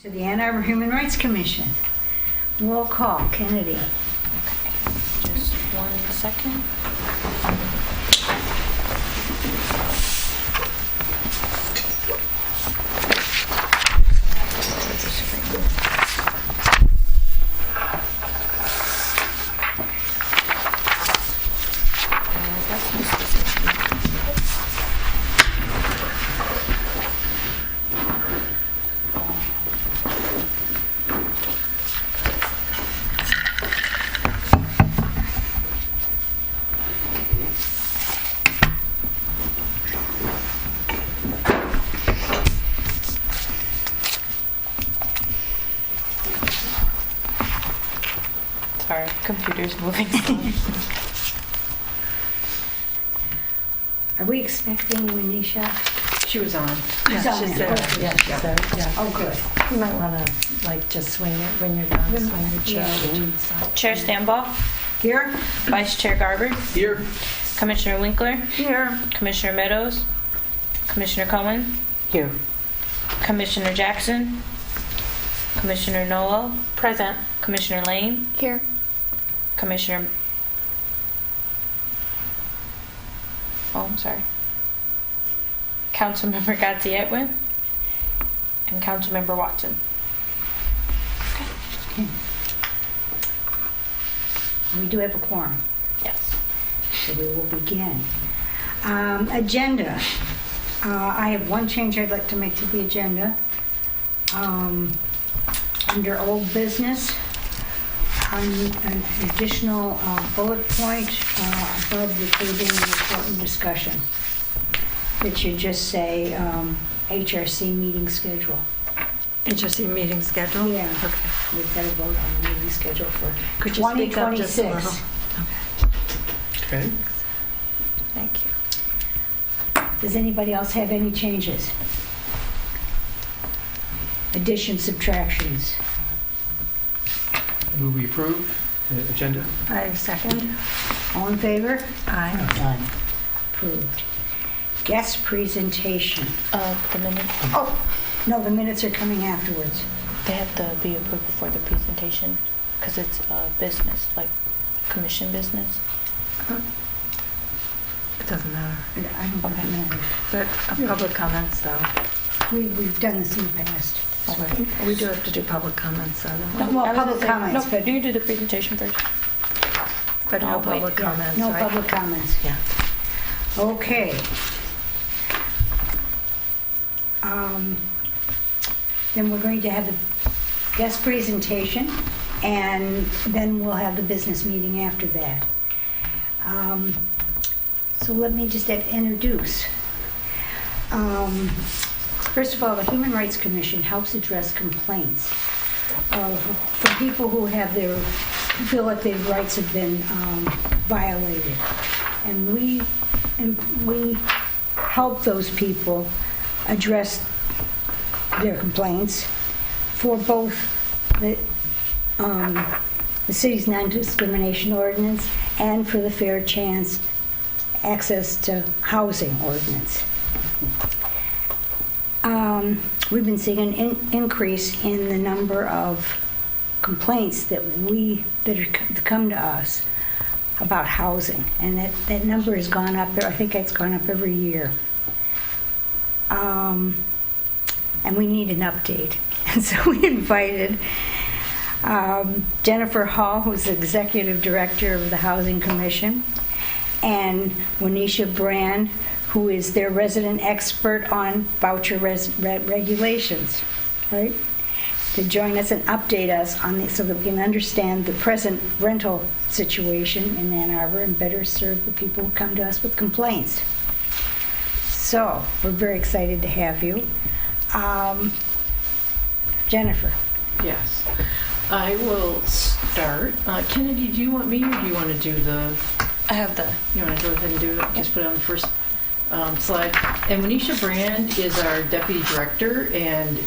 To the Ann Arbor Human Rights Commission. Roll call, Kennedy. Just 1 second. Sorry, computer's moving slow. Are we expecting Manisha? She was on. She's Yeah, on she's there. there. Yeah, she's there. Yeah. Oh, good. You might want to just swing it when you're done. Swing your chair Yeah. to the side. Chair Stambaugh, Here? Vice Chair Garber, Here. Commissioner Winkler, Here. Commissioner Meadows, Commissioner Cohen, Here. Commissioner Jackson, Commissioner Noel, Present. Commissioner Lane, Here. Commissioner... Oh, I'm sorry. Councilmember Gadzietwin, and Councilmember Watson. Okay. We do have a quorum, Yes. so we will begin. Agenda. I have one change I'd like to make to the agenda. Under old business, an additional bullet point above the tabling report and discussion. It should just say HRC meeting schedule. HRC meeting schedule? Yeah. Okay. We've got to vote on the meeting schedule for Could you speak up just a 2026. little? Okay. Thank you. Does anybody else have any changes? Additions, subtractions? Move we approve the agenda? I second. All in favor? Aye. Approved. Guest presentation. The minute, Oh, no, the minutes are coming afterwards. they have to be approved before the presentation, because it's business, like commission business. It doesn't matter. I don't Okay. know. But public comments, though. We've done this in the past. Okay. We do have to do public comments, though, don't we? Well, I was public gonna say- comments, No, but- you do the presentation first. But no Oh, wait. public Yeah, comments, no right? public comments. Yeah. Okay. Then we're going to have a guest presentation, and then we'll have the business meeting after that. So let me just introduce. First of all, the Human Rights Commission helps address complaints from people who feel like their rights have been violated. And we help those people address their complaints for both the city's non-discrimination ordinance and for the fair chance access to housing ordinance. We've been seeing an increase in the number of complaints that come to us about housing, and that number has gone up. I think it's gone up every year. And we need an update. And so we invited Jennifer Hall, who's the Executive Director of the Housing Commission, and Wanisha Brand, who is their resident expert on voucher regulations, right? To join us and update us on this so that we can understand the present rental situation in Ann Arbor and better serve the people who come to us with complaints. So, we're very excited to have you. Jennifer. Yes. I will start. Kennedy, do you want me or do you want to do I have the... you want to go ahead and do it? Just put it on the first slide. And Wanisha Brand is our deputy director, and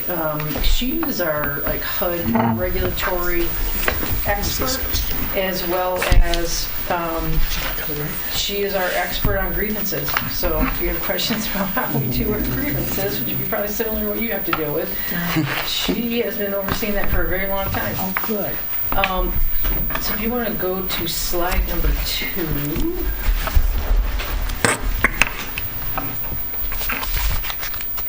she is our HUD regulatory expert. as well as she is our expert on grievances. So if you have questions about how we do our grievances, which would be probably similar to what you have to deal with, she has been overseeing that for a very long time. Oh, good. So if you want to go to slide number 2.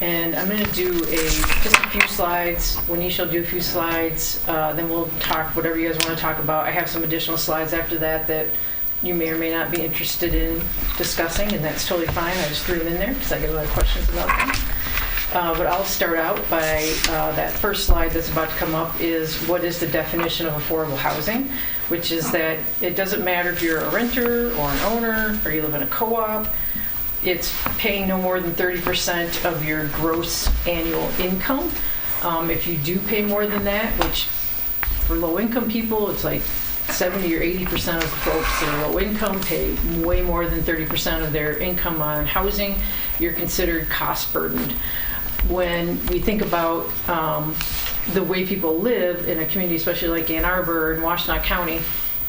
And I'm going to do just a few slides. Wenisha will do a few slides. Then we'll talk whatever you guys want to talk about. I have some additional slides after that you may or may not be interested in discussing, and that's totally fine. I just threw them in there because I get a lot of questions about them. But I'll start out by that first slide that's about to come up is what is the definition of affordable housing, which is that it doesn't matter if you're a renter or an owner or you live in a co-op. It's paying no more than 30% of your gross annual income. If you do pay more than that, which for low-income people, it's like 70 or 80% of folks that are low income pay way more than 30% of their income on housing, you're considered cost burdened. When we think about the way people live in a community, especially like Ann Arbor and Washtenaw County,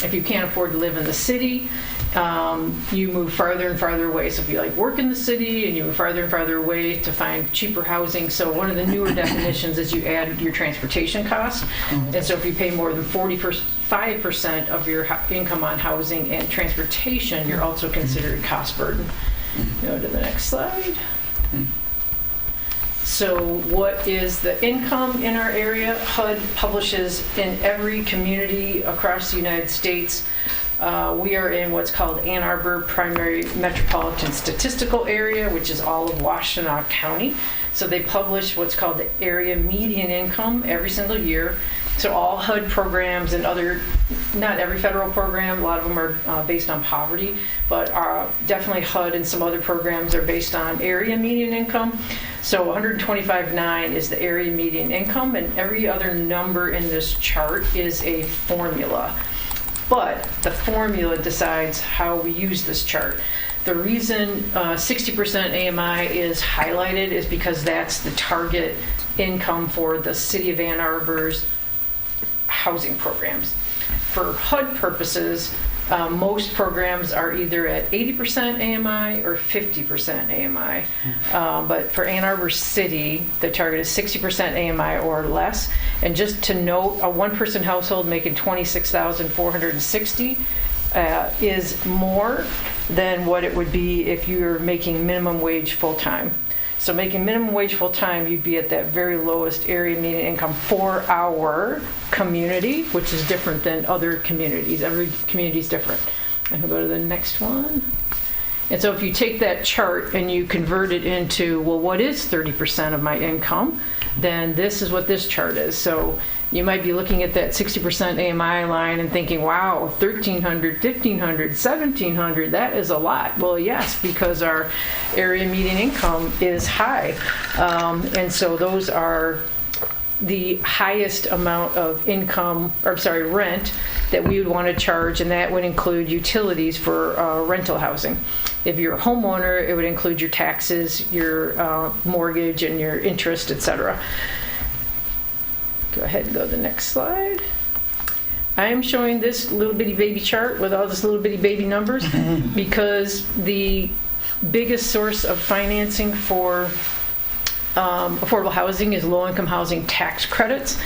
if you can't afford to live in the city, you move farther and farther away. So if you work in the city and you move farther and farther away to find cheaper housing. So one of the newer definitions is you add your transportation costs. And so if you pay more than 45% of your income on housing and transportation, you're also considered cost burden. Go to the next slide. So what is the income in our area? HUD publishes in every community across the United States. We are in what's called Ann Arbor Primary Metropolitan Statistical Area, which is all of Washtenaw County. So they publish what's called the area median income every single year. So all HUD programs and not every federal program, a lot of them are based on poverty, but definitely HUD and some other programs are based on area median income. So 125.9 is the area median income, and every other number in this chart is a formula. But the formula decides how we use this chart. The reason 60% AMI is highlighted is because that's the target income for the City of Ann Arbor's housing programs. For HUD purposes, most programs are either at 80% AMI or 50% AMI. But for Ann Arbor City, the target is 60% AMI or less. And just to note, a one-person household making $26,460 is more than what it would be if you're making minimum wage full-time. So making minimum wage full-time, you'd be at that very lowest area median income for our community, which is different than other communities. Every community is different. And we'll go to the next one. And so if you take that chart and you convert it into, well, what is 30% of my income? Then this is what this chart is. So you might be looking at that 60% AMI line and thinking, wow, $1,300, $1,500, $1,700, that is a lot. Well, yes, because our area median income is high. And so those are the highest amount of rent that we would want to charge, and that would include utilities for rental housing. If you're a homeowner, it would include your taxes, your mortgage, and your interest, etc. Go ahead and go to the next slide. I am showing this little bitty baby chart with all this little bitty baby numbers because the biggest source of financing for affordable housing is low-income housing tax credits,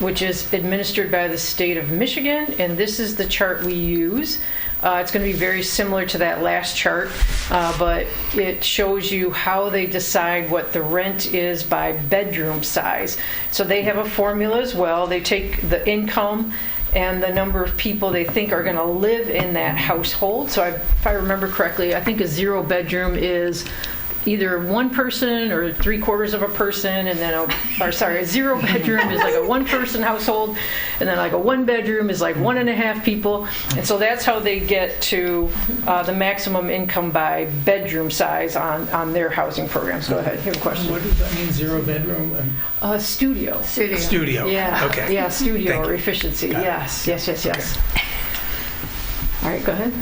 which is administered by the state of Michigan, and this is the chart we use. It's going to be very similar to that last chart, but it shows you how they decide what the rent is by bedroom size. So they have a formula as well. They take the income and the number of people they think are going to live in that household. So if I remember correctly, I think a 0-bedroom is either one person or 3/4 of a person, and then a 0-bedroom is like a one-person household, and then like a 1-bedroom is like 1.5 people, and so that's how they get to the maximum income by bedroom size on their housing programs. Go ahead, you have a question? What does that mean, 0-bedroom? Studio. Studio. Yeah. Okay. Yeah, studio Thank or you. efficiency. Got it. Yes. All right, go ahead.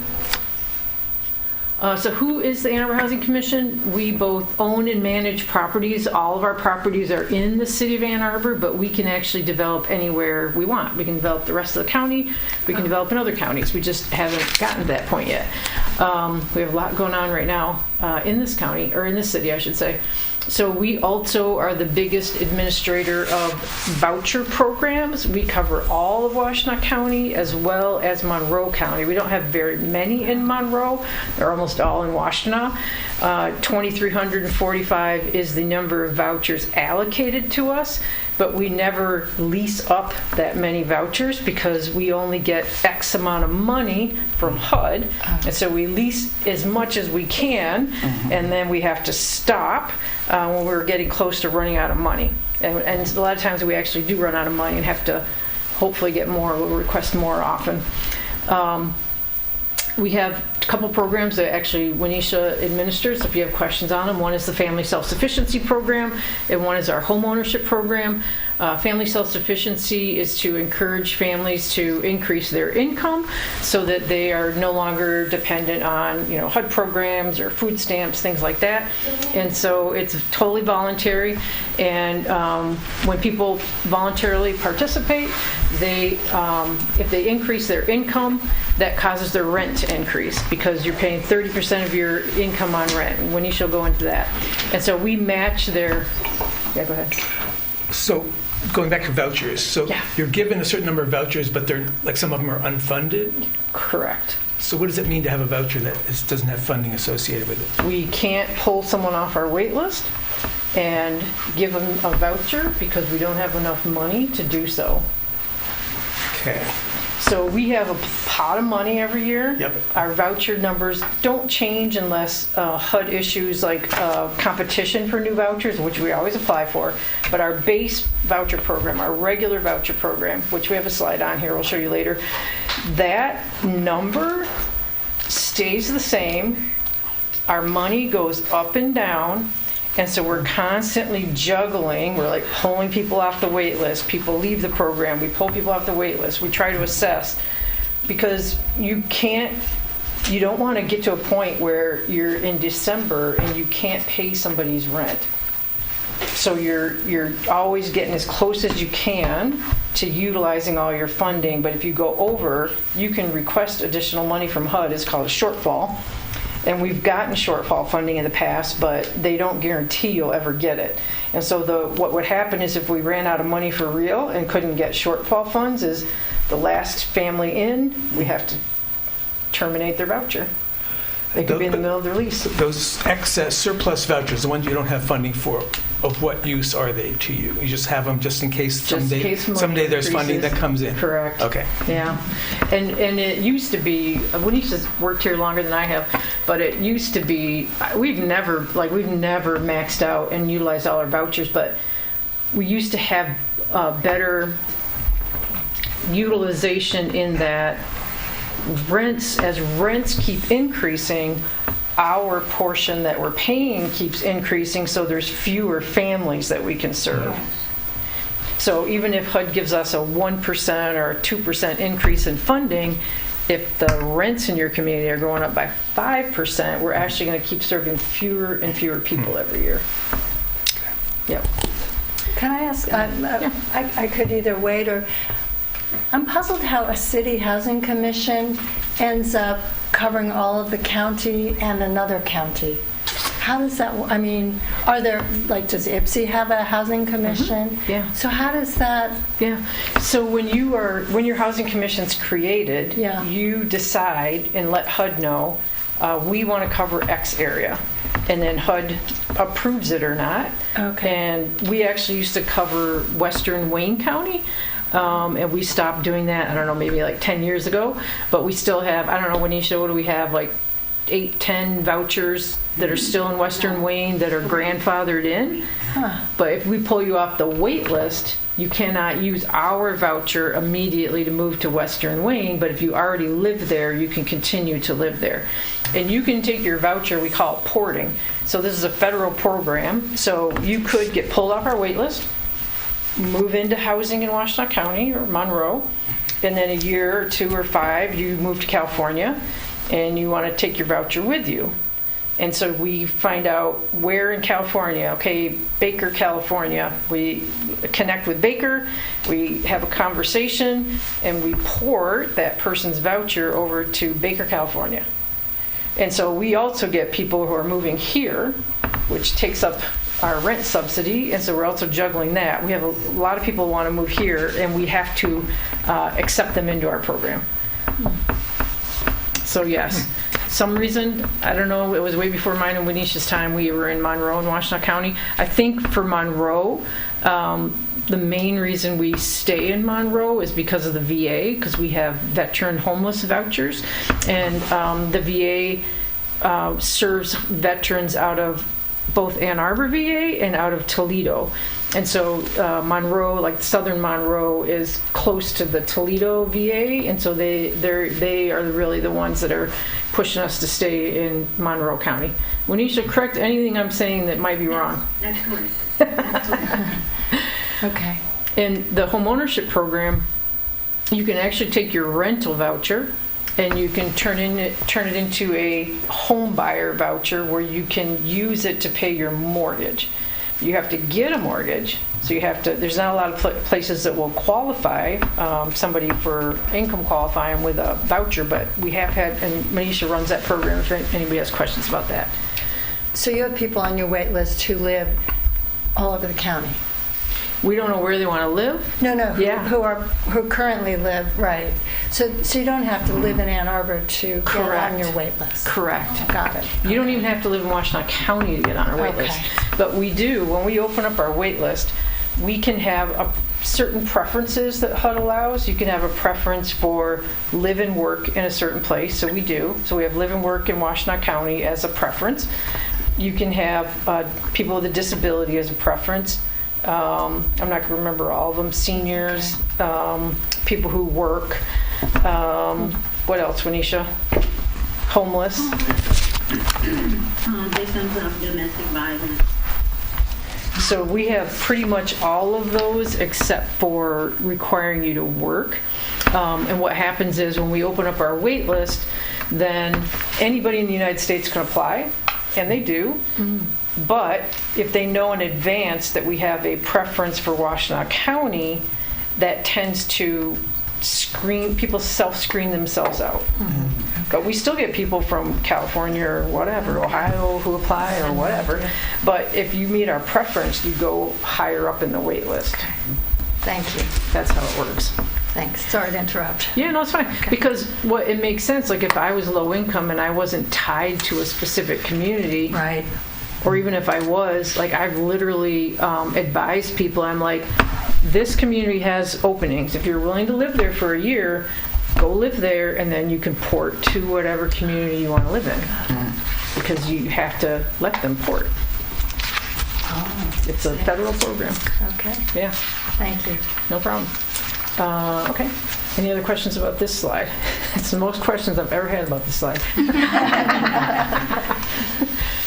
So who is the Ann Arbor Housing Commission? We both own and manage properties. All of our properties are in the city of Ann Arbor, but we can actually develop anywhere we want. We can develop the rest of the county. We can develop in other counties. We just haven't gotten to that point yet. We have a lot going on right now in this county, or in this city, I should say. So we also are the biggest administrator of voucher programs. We cover all of Washtenaw County as well as Monroe County. We don't have very many in Monroe. They're almost all in Washtenaw. 2,345 is the number of vouchers allocated to us, but we never lease up that many vouchers because we only get X amount of money from HUD. And so we lease as much as we can, and then we have to stop when we're getting close to running out of money. And a lot of times we actually do run out of money and have to hopefully get more, we'll request more often. We have a couple programs that actually Wenisha administers if you have questions on them. One is the Family Self-Sufficiency Program, and one is our Home Ownership Program. Family Self-Sufficiency is to encourage families to increase their income so that they are no longer dependent on, HUD programs or food stamps, things like that. And so it's totally voluntary. And when people voluntarily participate, they, if they increase their income, that causes their rent to increase because you're paying 30% of your income on rent. And Wenisha will go into that. And so we match their, yeah, go ahead. So going back to vouchers, so Yeah. you're given a certain number of vouchers, but they're like some of them are unfunded. Correct. So what does it mean to have a voucher that doesn't have funding associated with it? We can't pull someone off our wait list and give them a voucher because we don't have enough money to do so. Okay. So we have a pot of money every year. Yep. Our voucher numbers don't change unless HUD issues like competition for new vouchers, which we always apply for. But our base voucher program, our regular voucher program, which we have a slide on here, we'll show you later, that number stays the same. Our money goes up and down. And so we're constantly juggling. We're like pulling people off the wait list. People leave the program. We pull people off the wait list. We try to assess because you don't want to get to a point where you're in December and you can't pay somebody's rent. So you're always getting as close as you can to utilizing all your funding. But if you go over, you can request additional money from HUD. It's called a shortfall. And we've gotten shortfall funding in the past, but they don't guarantee you'll ever get it. And so what would happen is if we ran out of money for real and couldn't get shortfall funds is the last family in, we have to terminate their voucher. They could be in the middle of their lease. Those excess surplus vouchers, the ones you don't have funding for, of what use are they to you? You just have them just in case someday there's funding that comes in? Correct. Okay. Yeah. And it used to be, Wenisha's worked here longer than I have, but it used to be, we've never maxed out and utilized all our vouchers, but we used to have better utilization in that as rents keep increasing, our portion that we're paying keeps increasing, so there's fewer families that we can serve. So even if HUD gives us a 1% or a 2% increase in funding, if the rents in your community are going up by 5%, we're actually going to keep serving fewer and fewer people every year. Yep. Can I ask, I could either wait or, I'm puzzled how a city housing commission ends up covering all of the county and another county. How does that, are there, does IPSI have a housing commission? Mm-hmm. Yeah. So how does that? Yeah. So when your housing commission's created, Yeah. you decide and let HUD know, we want to cover X area. And then HUD approves it or not. Okay. And we actually used to cover Western Wayne County. And we stopped doing that, I don't know, maybe like 10 years ago. But we still have, I don't know, Wenisha, what do we have, like 8, 10 vouchers that are still in Western Wayne that are grandfathered in? Huh. But if we pull you off the wait list, you cannot use our voucher immediately to move to Western Wayne, but if you already live there, you can continue to live there. And you can take your voucher, we call it porting. So this is a federal program, so you could get pulled off our wait list, move into housing in Washtenaw County or Monroe, and then a year or 2 or 5, you move to California. and you want to take your voucher with you. And so we find out where in California, okay, Baker, California. We connect with Baker, we have a conversation, and we port that person's voucher over to Baker, California. And so we also get people who are moving here, which takes up our rent subsidy, and so we're also juggling that. We have a lot of people who want to move here, and we have to accept them into our program. So yes. Some reason, I don't know, it was way before mine and Wenisha's time, we were in Monroe in Washtenaw County. I think for Monroe, the main reason we stay in Monroe is because of the VA, because we have veteran homeless vouchers. And the VA serves veterans out of both Ann Arbor VA and out of Toledo. And so Monroe, like southern Monroe, is close to the Toledo VA, and so they are really the ones that are pushing us to stay in Monroe County. Wenisha, correct anything I'm saying that might be wrong. That's correct. Okay. In the homeownership program, you can actually take your rental voucher and you can turn it into a home buyer voucher where you can use it to pay your mortgage. You have to get a mortgage, so you have to, there's not a lot of places that will qualify somebody for income qualifying with a voucher, but we have had, and Manisha runs that program if anybody has questions about that. So you have people on your wait list who live all over the county? We don't know where they want to live. No, Yeah. who currently live, right. So you don't have to live in Ann Arbor to get on your wait list? Correct. Got it. You don't even have to live in Washtenaw County to get on our wait list. But we do, when we open up our wait list, we can have certain preferences that HUD allows. You can have a preference for live and work in a certain place, so we do. So we have live and work in Washtenaw County as a preference. You can have people with a disability as a preference. I'm not going to remember all of them. Seniors, people who work. What else, Wenisha? Homeless. Victims of domestic violence. So we have pretty much all of those except for requiring you to work. And what happens is when we open up our wait list, then anybody in the United States can apply, and they do. But if they know in advance that we have a preference for Washtenaw County, that tends to people self-screen themselves out. But we still get people from California or whatever, Ohio, who apply or whatever. But if you meet our preference, you go higher up in the wait list. Thank you. That's how it works. Thanks. Sorry to interrupt. Yeah, no, it's fine. Because it makes sense, like if I was low income and I wasn't tied to a specific community, Right. or even if I was, like I've literally advised people, I'm like, this community has openings. If you're willing to live there for a year, go live there, and then you can port to whatever community you want to live in. Because you have to let them port. It's a federal program. Okay. Yeah, Thank you. no problem. Okay. Any other questions about this slide? It's the most questions I've ever had about this slide. You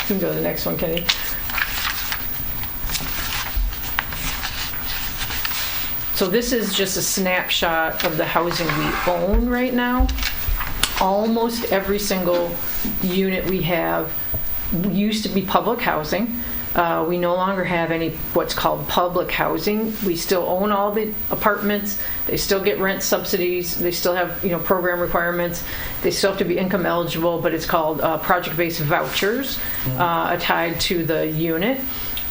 can go to the next one, Kenny. So this is just a snapshot of the housing we own right now. Almost every single unit we have used to be public housing. We no longer have any what's called public housing. We still own all the apartments. They still get rent subsidies. They still have program requirements. They still have to be income eligible, but it's called project-based vouchers tied to the unit.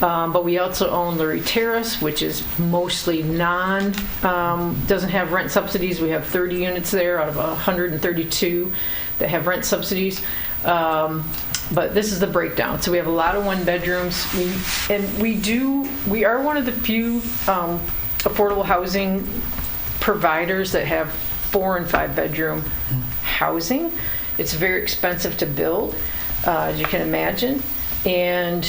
But we also own Lurie Terrace, which is mostly doesn't have rent subsidies. We have 30 units there out of 132 that have rent subsidies. But this is the breakdown. So we have a lot of one bedrooms. We are one of the few affordable housing providers that have 4 and 5 bedroom housing. It's very expensive to build, as you can imagine. And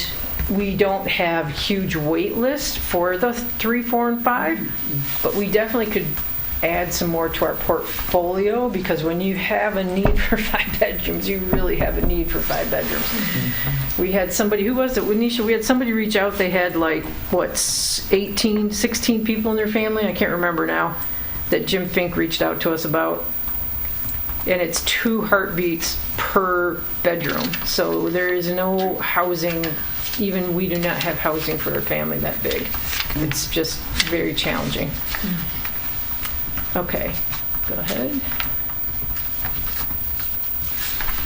we don't have huge wait lists for the 3, 4, and 5, but we definitely could add some more to our portfolio, because when you have a need for 5 bedrooms, you really have a need for 5 bedrooms. We had somebody, who was it, Wenisha? We had somebody reach out, they had 18, 16 people in their family, I can't remember now, that Jim Fink reached out to us about. and it's 2 heartbeats per bedroom. So there is no housing, even we do not have housing for a family that big. It's just very challenging. Okay, go ahead.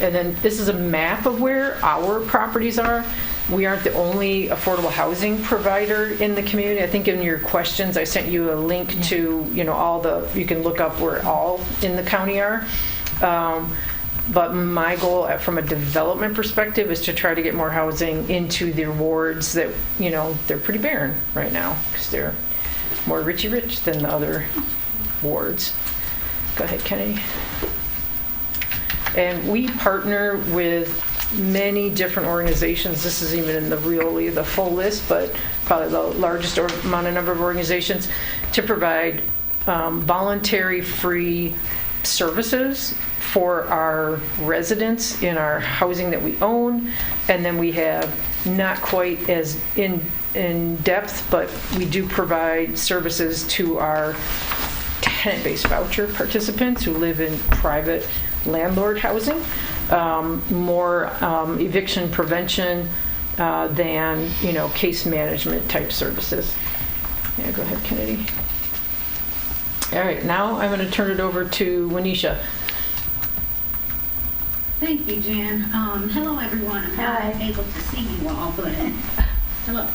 And then this is a map of where our properties are. We aren't the only affordable housing provider in the community. I think in your questions, I sent you a link to, all you can look up where all in the county are. But my goal from a development perspective is to try to get more housing into the wards that, they're pretty barren right now because they're more rich than the other wards. Go ahead, Kennedy. And we partner with many different organizations. This is even in the full list, but probably the largest amount of number of organizations to provide voluntary free services for our residents in our housing that we own. And then we have not quite as in depth, but we do provide services to our tenant-based voucher participants who live in private landlord housing, more eviction prevention than case management type services. Yeah, go ahead, Kennedy. All right, now I'm going to turn it over to Wanisha. Thank you, Jen. Hello, everyone. I'm not able to see you all, but hello.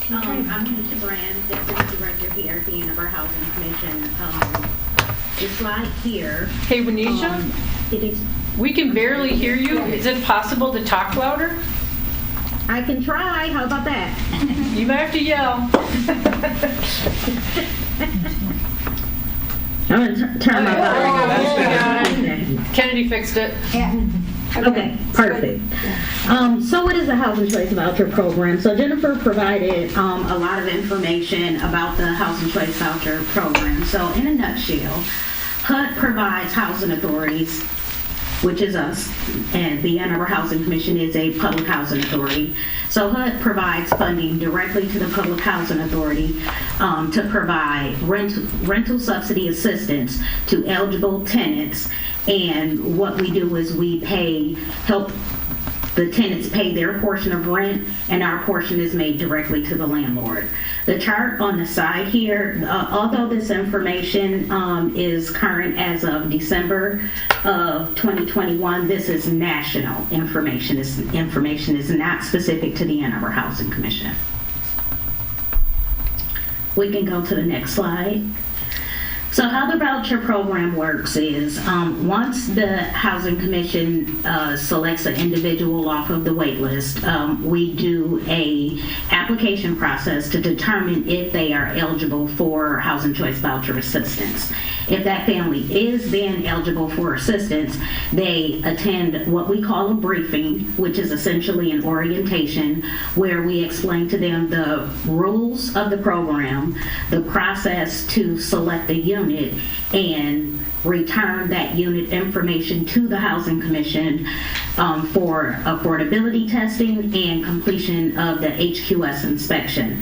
I'm Wanisha Brand, Deputy Director here at the Ann Arbor Housing Commission. The slide here. Hey, Wanisha, we can barely hear you. Is it possible to talk louder? I can try. How about that? You might have to yell. I'm going to turn my volume. Kennedy fixed it. Okay, perfect. So what is the Housing Choice Voucher Program? So Jennifer provided a lot of information about the Housing Choice Voucher Program. So in a nutshell, HUD provides housing authorities, which is us, and the Ann Arbor Housing Commission is a public housing authority. So HUD provides funding directly to the public housing authority to provide rental subsidy assistance to eligible tenants. And what we do is we help the tenants pay their portion of rent, and our portion is made directly to the landlord. The chart on the side here, although this information is current as of December of 2021, this is national information. This information is not specific to the Ann Arbor Housing Commission. We can go to the next slide. So how the voucher program works is once the Housing Commission selects an individual off of the wait list, we do a application process to determine if they are eligible for Housing Choice Voucher assistance. If that family is then eligible for assistance, they attend what we call a briefing, which is essentially an orientation where we explain to them the rules of the program, the process to select a unit, and return that unit information to the Housing Commission for affordability testing and completion of the HQS inspection.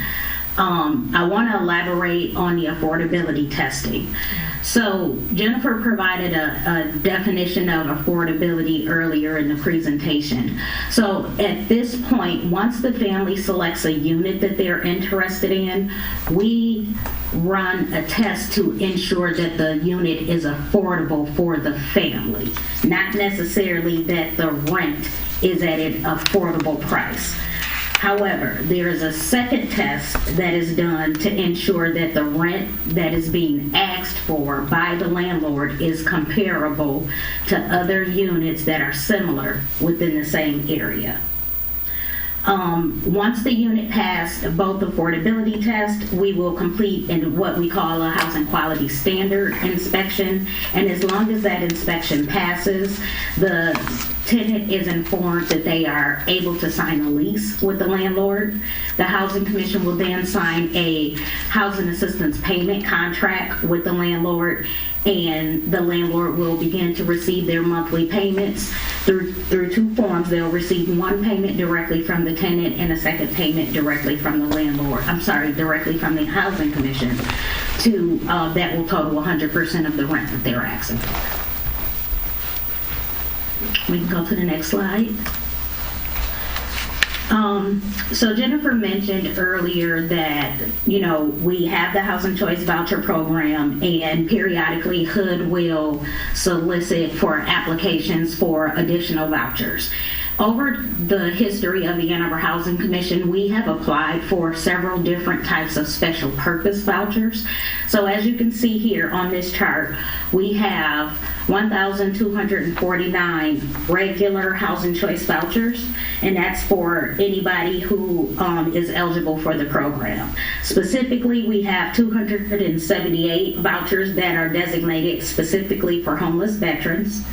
I want to elaborate on the affordability testing. So Jennifer provided a definition of affordability earlier in the presentation. So at this point, once the family selects a unit that they're interested in, we run a test to ensure that the unit is affordable for the family, not necessarily that the rent is at an affordable price. However, there is a second test that is done to ensure that the rent that is being asked for by the landlord is comparable to other units that are similar within the same area. Once the unit passed both affordability tests, we will complete what we call a housing quality standard inspection. And as long as that inspection passes, the tenant is informed that they are able to sign a lease with the landlord. The Housing Commission will then sign a housing assistance payment contract with the landlord, and the landlord will begin to receive their monthly payments through two forms. They'll receive one payment directly from the tenant and a second payment directly from the directly from the Housing Commission that will total 100% of the rent that they're asking for. We can go to the next slide. So Jennifer mentioned earlier that, we have the Housing Choice Voucher Program, and periodically HUD will solicit for applications for additional vouchers. Over the history of the Ann Arbor Housing Commission, we have applied for several different types of special purpose vouchers. So as you can see here on this chart, we have 1,249 regular Housing Choice vouchers, and that's for anybody who is eligible for the program. Specifically, we have 278 vouchers that are designated specifically for homeless veterans.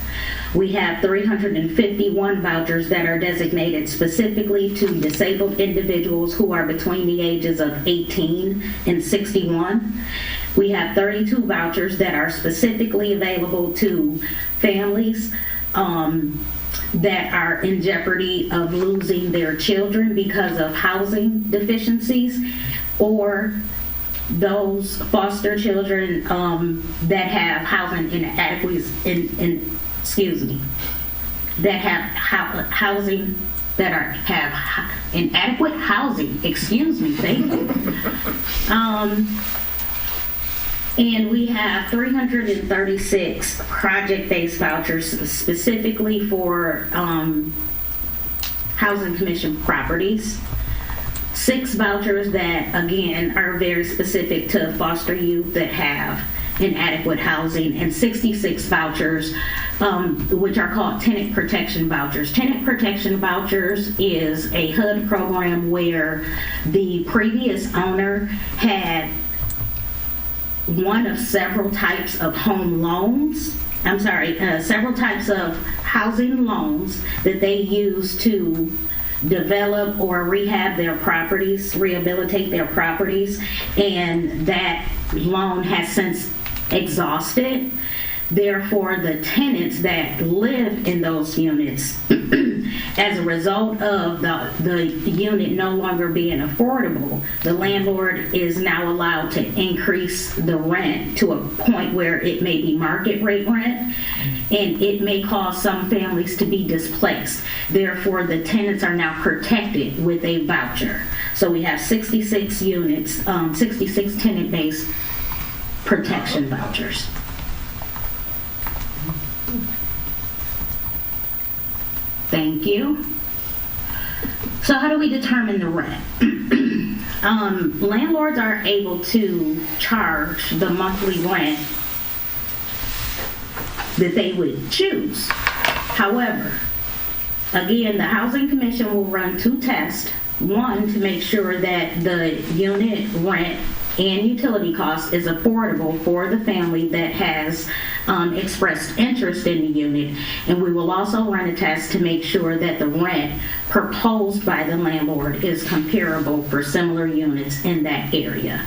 We have 351 vouchers that are designated specifically to disabled individuals who are between the ages of 18 and 61. We have 32 vouchers that are specifically available to families that are in jeopardy of losing their children because of housing deficiencies, or those foster children that have housing inadequacies that have housing that have inadequate housing. Thank you. And we have 336 project-based vouchers specifically for Housing Commission properties. 6 vouchers that, again, are very specific to foster youth that have inadequate housing, and 66 vouchers which are called tenant protection vouchers. Tenant protection vouchers is a HUD program where the previous owner had one of several types of several types of housing loans that they use to develop or rehab their properties, rehabilitate their properties, and that loan has since exhausted. Therefore, the tenants that live in those units, as a result of the unit no longer being affordable, the landlord is now allowed to increase the rent to a point where it may be market rate rent, and it may cause some families to be displaced. Therefore, the tenants are now protected with a voucher. So we have 66 units, 66 tenant-based protection vouchers. Thank you. So how do we determine the rent? Landlords are able to charge the monthly rent that they would choose. However, again, the Housing Commission will run 2 tests. One, to make sure that the unit rent and utility cost is affordable for the family that has expressed interest in the unit. And we will also run a test to make sure that the rent proposed by the landlord is comparable for similar units in that area.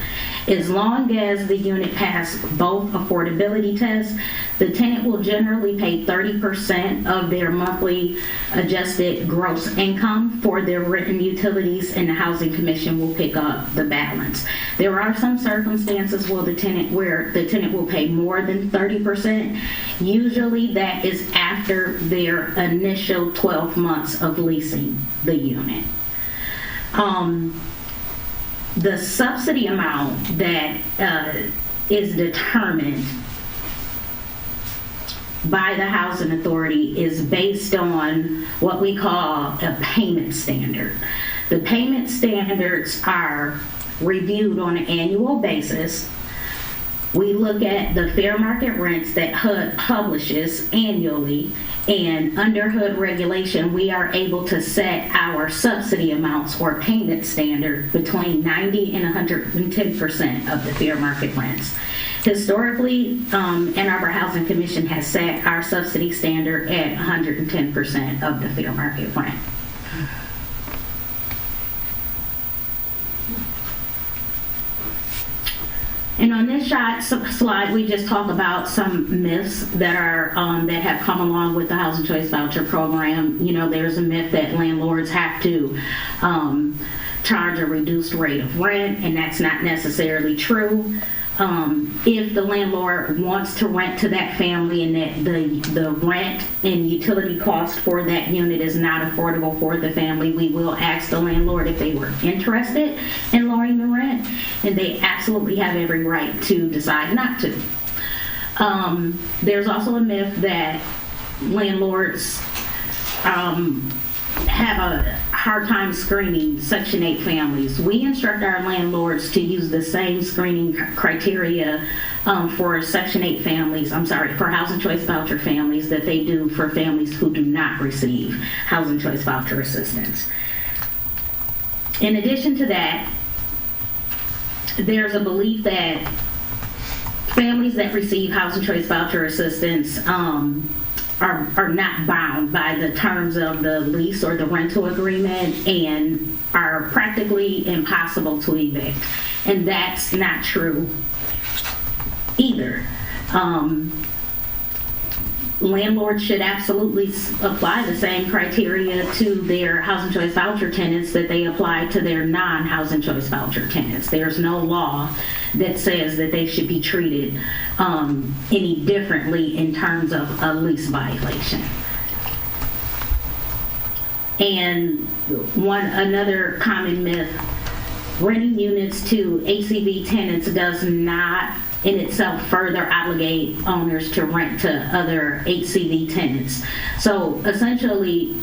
As long as the unit passes both affordability tests, the tenant will generally pay 30% of their monthly adjusted gross income for their rent and utilities, and the Housing Commission will pick up the balance. There are some circumstances where the tenant will pay more than 30%. Usually that is after their initial 12 months of leasing the unit. The subsidy amount that is determined by the Housing Authority is based on what we call a payment standard. The payment standards are reviewed on an annual basis. We look at the fair market rents that HUD publishes annually, and under HUD regulation, we are able to set our subsidy amounts or payment standard between 90 and 110% of the fair market rents. Historically, Ann Arbor Housing Commission has set our subsidy standard at 110% of the fair market rent. And on this slide, we just talk about some myths that are that have come along with the Housing Choice Voucher Program. There's a myth that landlords have to charge a reduced rate of rent, and that's not necessarily true. if the landlord wants to rent to that family and that the rent and utility cost for that unit is not affordable for the family, we will ask the landlord if they were interested in lowering the rent, and they absolutely have every right to decide not to. There's also a myth that landlords have a hard time screening Section 8 families. We instruct our landlords to use the same screening criteria for Section 8 families, for Housing Choice Voucher families that they do for families who do not receive Housing Choice Voucher assistance. In addition to that, there's a belief that families that receive Housing Choice Voucher assistance are not bound by the terms of the lease or the rental agreement and are practically impossible to evict. And that's not true either. Landlords should absolutely apply the same criteria to their Housing Choice Voucher tenants that they apply to their non-Housing Choice Voucher tenants. There's no law that says that they should be treated any differently in terms of a lease violation. And another common myth, renting units to HCV tenants does not in itself further obligate owners to rent to other HCV tenants. So essentially,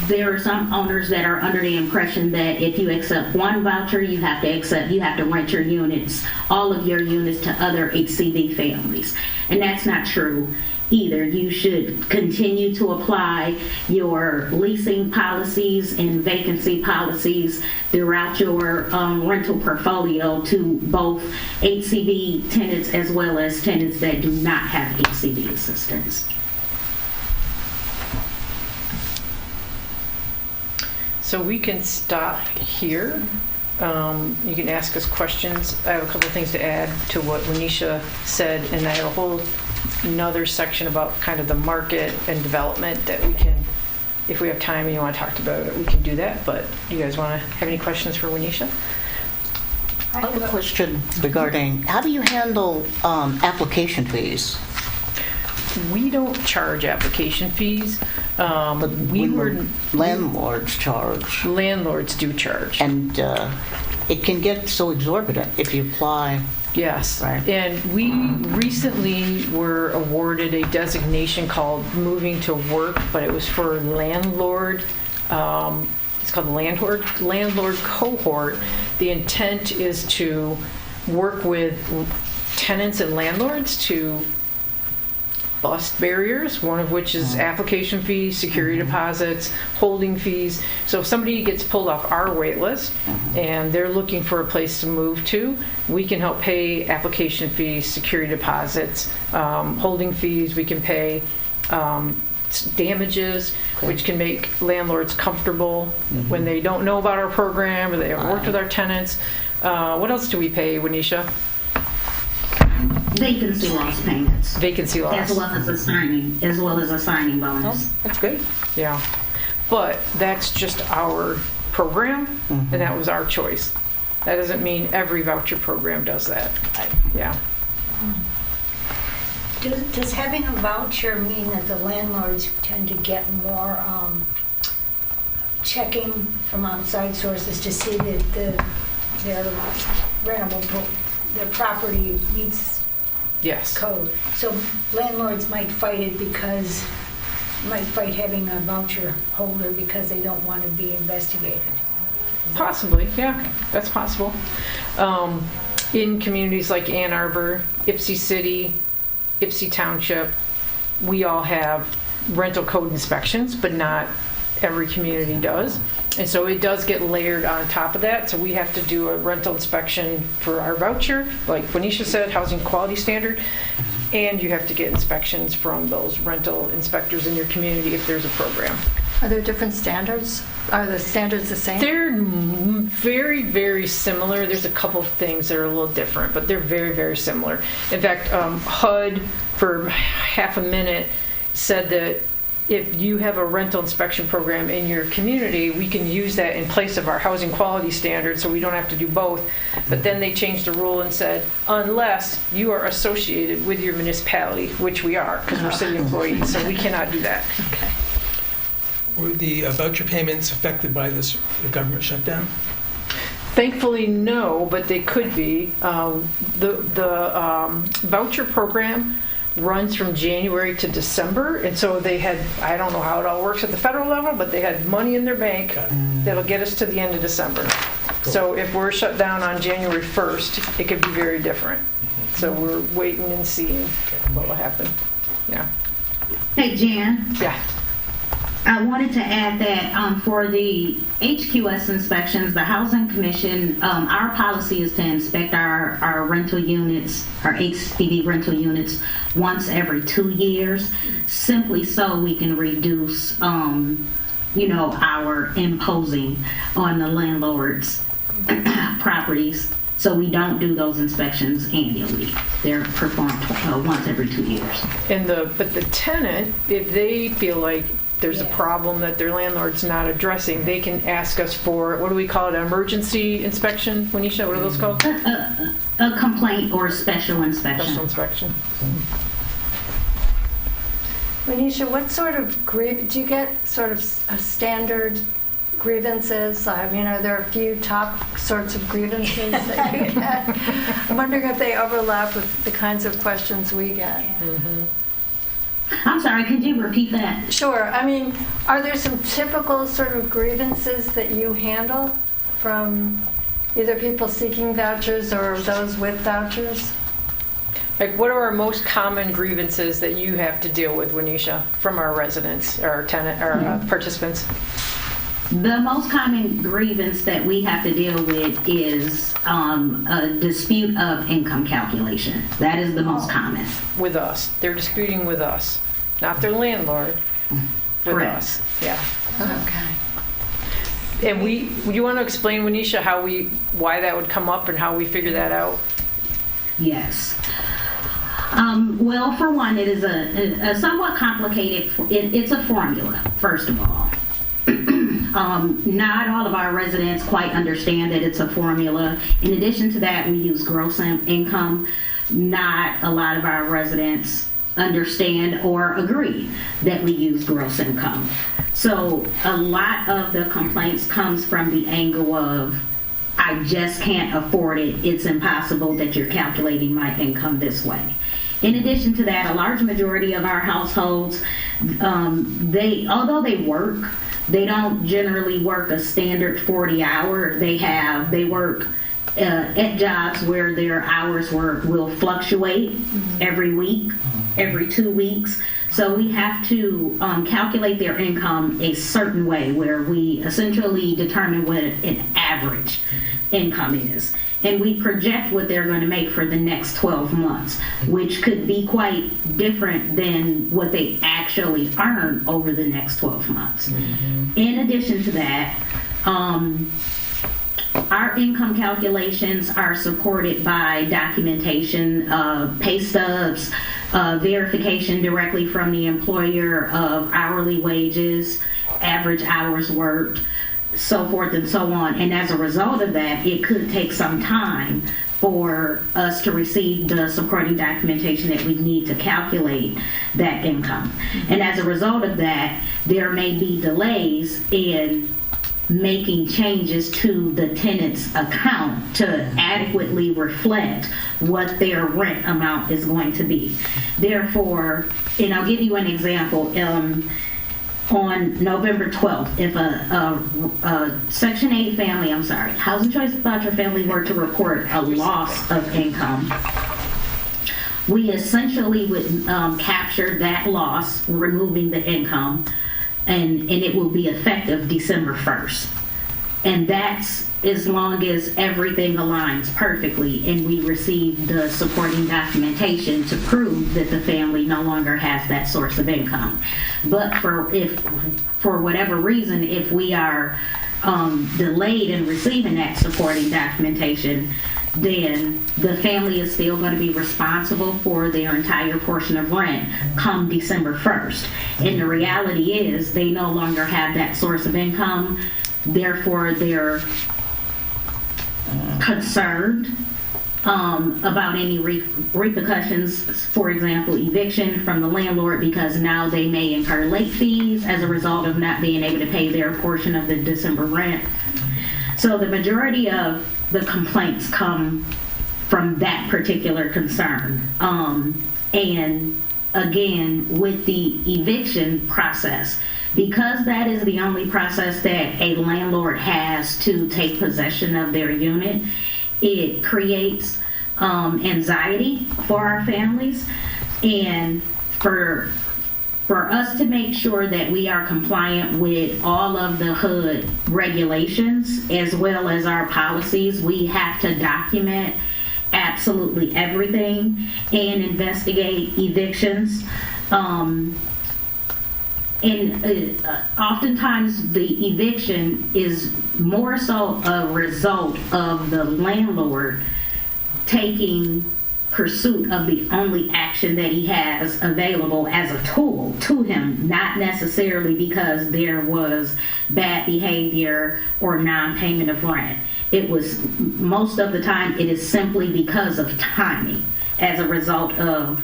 there are some owners that are under the impression that if you accept one voucher, you have to rent your units, all of your units, to other HCV families. And that's not true either. You should continue to apply your leasing policies and vacancy policies throughout your rental portfolio to both HCV tenants as well as tenants that do not have HCV assistance. So we can stop here. You can ask us questions. I have a couple of things to add to what Wenisha said, and I have another section about kind of the market and development that we can, if we have time and you want to talk about it, we can do that. But you guys want to have any questions for Wenisha? I have a question regarding how do you handle application fees? We don't charge application fees. Landlords charge. Landlords do charge. And it can get so exorbitant if you apply. Yes. Right. And we recently were awarded a designation called Moving to Work, but it was for landlord. It's called the landlord cohort. The intent is to work with tenants and landlords to bust barriers, one of which is application fees, security deposits, holding fees. So if somebody gets pulled off our wait list and they're looking for a place to move to, we can help pay application fees, security deposits, holding fees. We can pay damages, which can make landlords comfortable when they don't know about our program or they haven't worked with our tenants. What else do we pay, Wenisha? Vacancy loss payments. Vacancy loss. As well as a signing bonus. Oh, that's good. Yeah. But that's just our program, and that was our choice. That doesn't mean every voucher program does that. Yeah. Does having a voucher mean that the landlords tend to get more checking from outside sources to see that their rentable, their property meets Yes. code? So landlords might fight having a voucher holder because they don't want to be investigated. Possibly, yeah, that's possible. In communities like Ann Arbor, Ypsi City, Ypsi Township, we all have rental code inspections, but not every community does. And so it does get layered on top of that. So we have to do a rental inspection for our voucher, like Wenisha said, housing quality standard. And you have to get inspections from those rental inspectors in your community if there's a program. Are there different standards? Are the standards the same? They're very, very similar. There's a couple of things that are a little different, but they're very, very similar. In fact, HUD, for half a minute, said that if you have a rental inspection program in your community, we can use that in place of our housing quality standards, so we don't have to do both. But then they changed the rule and said, unless you are associated with your municipality, which we are, because we're city employees, so we cannot do that. Were the voucher payments affected by the government shutdown? Thankfully, no, but they could be. The voucher program runs from January to December, and so they had, I don't know how it all works at the federal level, but they had money in their bank that'll get us to the end of December. Cool. So if we're shut down on January 1st, it could be very different. So we're waiting and seeing what will happen. Yeah. Hey, Jan. Yeah. I wanted to add that for the HQS inspections, the Housing Commission, our policy is to inspect our rental units, our HPV rental units, once every 2 years, simply so we can reduce, our imposing on the landlord's properties. So we don't do those inspections annually. They're performed once every 2 years. But the tenant, if they feel like there's a problem that their landlord's not addressing, they can ask us for, what do we call it, an emergency inspection? Wenisha, what are those called? A complaint or a special inspection. Special inspection. Manisha, what sort of do you get sort of a standard grievances? I mean, are there a few top sorts of grievances that you get? I'm wondering if they overlap with the kinds of questions we get. Mm-hmm. I'm sorry, could you repeat that? Sure. I mean, are there some typical sort of grievances that you handle from either people seeking vouchers or those with vouchers? Like, what are our most common grievances that you have to deal with, Wenisha, from our residents or our tenant or participants? The most common grievance that we have to deal with is a dispute of income calculation. That is the most common. With us. They're disputing with us, not their landlord, with Correct. us. Yeah. Okay. And you want to explain, Wenisha, why that would come up and how we figure that out? Yes. Well, for one, it is a somewhat complicated, it's a formula, first of all. Not all of our residents quite understand that it's a formula. In addition to that, we use gross income. Not a lot of our residents understand or agree that we use gross income. So a lot of the complaints comes from the angle of, I just can't afford it. It's impossible that you're calculating my income this way. In addition to that, a large majority of our households, although they work, they don't generally work a standard 40-hour. They work at jobs where their hours will fluctuate every week, every 2 weeks. So we have to calculate their income a certain way where we essentially determine what an average income is. And we project what they're going to make for the next 12 months, which could be quite different than what they actually earn over the next 12 months. Mm-hmm. In addition to that, our income calculations are supported by documentation, pay stubs, verification directly from the employer of hourly wages, average hours worked, so forth and so on. And as a result of that, it could take some time for us to receive the supporting documentation that we need to calculate that income. Mm-hmm. And as a result of that, there may be delays in making changes to the tenant's account to adequately reflect what their rent amount is going to be. Therefore, and I'll give you an example. On November 12th, if a Section 8 family, Housing Choice Voucher family were to report a loss of income, we essentially would capture that loss, removing the income, and it will be effective December 1st. And that's as long as everything aligns perfectly and we receive the supporting documentation to prove that the family no longer has that source of income. But for whatever reason, if we are delayed in receiving that supporting documentation, then the family is still going to be responsible for their entire portion of rent come December 1st. And the reality is they no longer have that source of income, therefore they're concerned about any repercussions, for example, eviction from the landlord, because now they may incur late fees as a result of not being able to pay their portion of the December rent. So the majority of the complaints come from that particular concern. And again, with the eviction process, because that is the only process that a landlord has to take possession of their unit, it creates anxiety for our families. And for us to make sure that we are compliant with all of the HUD regulations as well as our policies, we have to document absolutely everything and investigate evictions. And oftentimes the eviction is more so a result of the landlord taking pursuit of the only action that he has available as a tool to him, not necessarily because there was bad behavior or non-payment of rent. It was, most of the time, it is simply because of timing as a result of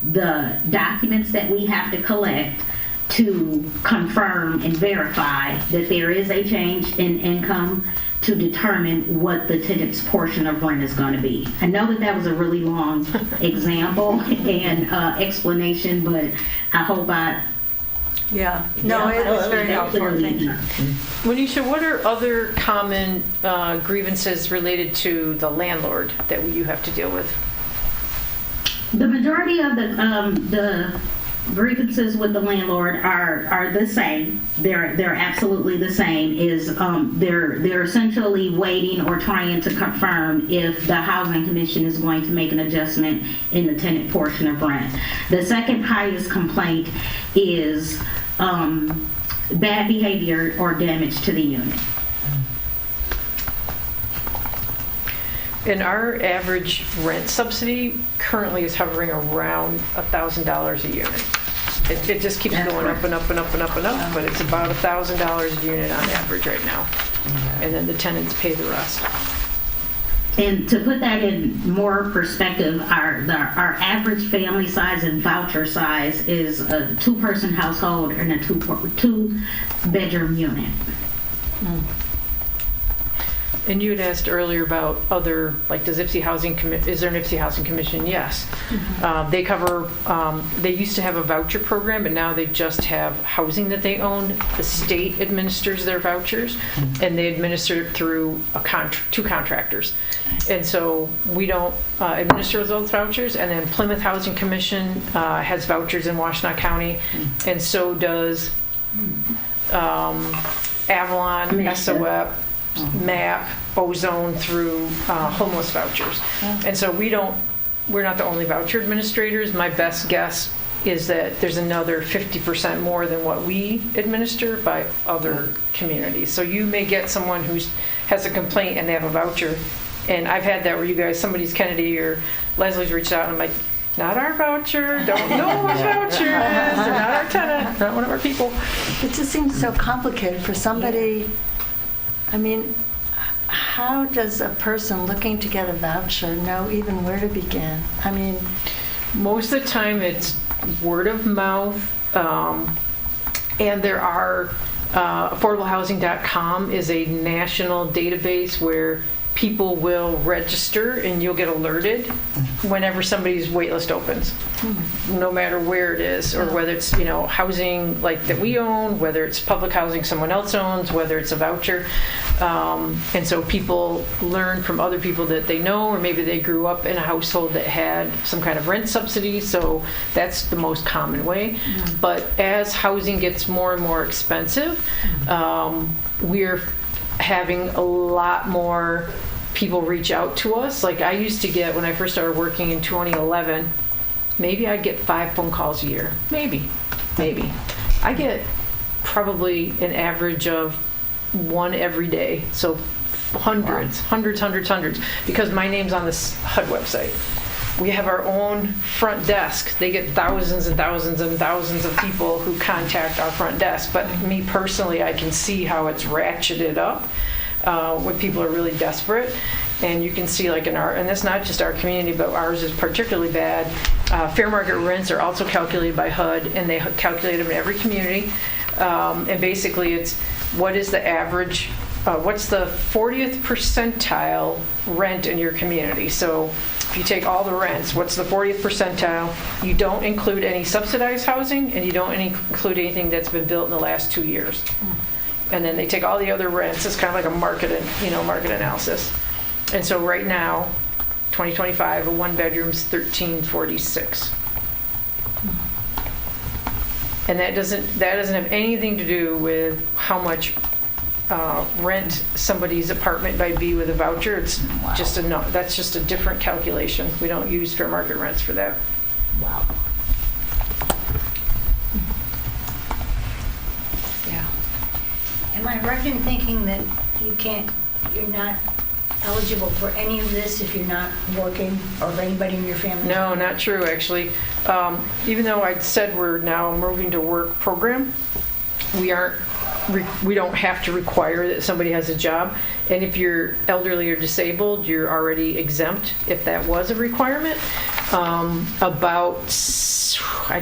the documents that we have to collect to confirm and verify that there is a change in income to determine what the tenant's portion of rent is going to be. I know that that was a really long example and explanation, but I hope Yeah, no, it was very helpful, thank you. Manisha, what are other common grievances related to the landlord that you have to deal with? The majority of the grievances with the landlord are the same. They're absolutely the same. Is they're essentially waiting or trying to confirm if the housing commission is going to make an adjustment in the tenant portion of rent. The second highest complaint is bad behavior or damage to the unit. And our average rent subsidy currently is hovering around $1,000 a unit. It just keeps going up and up and up and up and up, but it's about $1,000 a unit on average right now. And then the tenants pay the rest. And to put that in more perspective, our average family size and voucher size is a two-person household and a two-bedroom unit. And you had asked earlier about other, like, is there an IPSI Housing Commission? Yes. They cover, they used to have a voucher program, but now they just have housing that they own. The state administers their vouchers, and they administer it through two contractors. And so we don't administer those vouchers, and then Plymouth Housing Commission has vouchers in Washtenaw County, and so does Avalon, SOEP, MAP, Ozone through homeless vouchers. And so we're not the only voucher administrators. My best guess is that there's another 50% more than what we administer by other communities. So you may get someone who has a complaint and they have a voucher. And I've had that where somebody's Kennedy or Leslie's reached out and I'm like, not our voucher, don't know what voucher is, they're not our tenant, not one of our people. It just seems so complicated for somebody. I mean, how does a person looking to get a voucher know even where to begin? I mean, most of the time it's word of mouth, and there are affordablehousing.com is a national database where people will register and you'll get alerted whenever somebody's waitlist opens, no matter where it is, or whether it's housing like that we own, whether it's public housing someone else owns, whether it's a voucher. And so people learn from other people that they know, or maybe they grew up in a household that had some kind of rent subsidy, so that's the most common way. But as housing gets more and more expensive, we're having a lot more people reach out to us. Like I used to get, when I first started working in 2011, maybe I'd get 5 phone calls a year. Maybe. I get probably an average of 1 every day. So hundreds, because my name's on this HUD website. We have our own front desk. They get thousands and thousands and thousands of people who contact our front desk. But me personally, I can see how it's ratcheted up when people are really desperate. And you can see, like in our, and that's not just our community, but ours is particularly bad. Fair market rents are also calculated by HUD, and they calculate them in every community. And basically, it's what is the average, what's the 40th percentile rent in your community? So if you take all the rents, what's the 40th percentile? You don't include any subsidized housing, and you don't include anything that's been built in the last 2 years. And then they take all the other rents. It's kind of like a market analysis. And so right now, 2025, a one-bedroom's $1,346. And that doesn't have anything to do with how much rent somebody's apartment might be with a voucher. It's just that's just a different calculation. We don't use fair market rents for that. Wow. Yeah. Am I right in thinking that you're not eligible for any of this if you're not working, or if anybody in your family? No, not true, actually. Even though I said we're now a moving to work program, we don't have to require that somebody has a job. And if you're elderly or disabled, you're already exempt if that was a requirement. I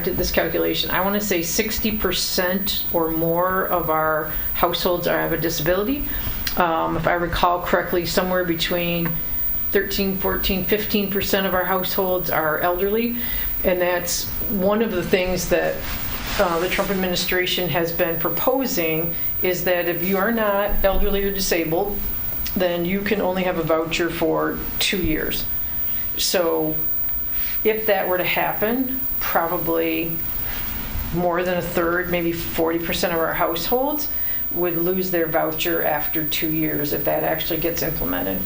did this calculation, I want to say 60% or more of our households have a disability. If I recall correctly, somewhere between 13, 14, 15% of our households are elderly. And that's one of the things that the Trump administration has been proposing, is that if you are not elderly or disabled, then you can only have a voucher for 2 years. So if that were to happen, probably more than a third, maybe 40% of our households would lose their voucher after 2 years if that actually gets implemented,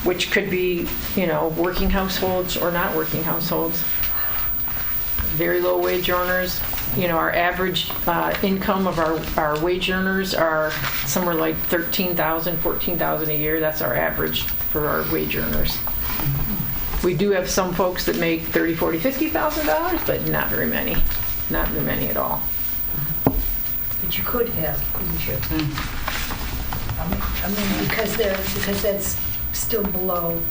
which could be, working households or not working households. Very low wage earners, our average income of our wage earners are somewhere like $13,000, $14,000 a year. That's our average for our wage earners. We do have some folks that make $30,000, $40,000, $50,000, but not very many. Not very many at all. But you could have, couldn't you? I mean, because that's still below.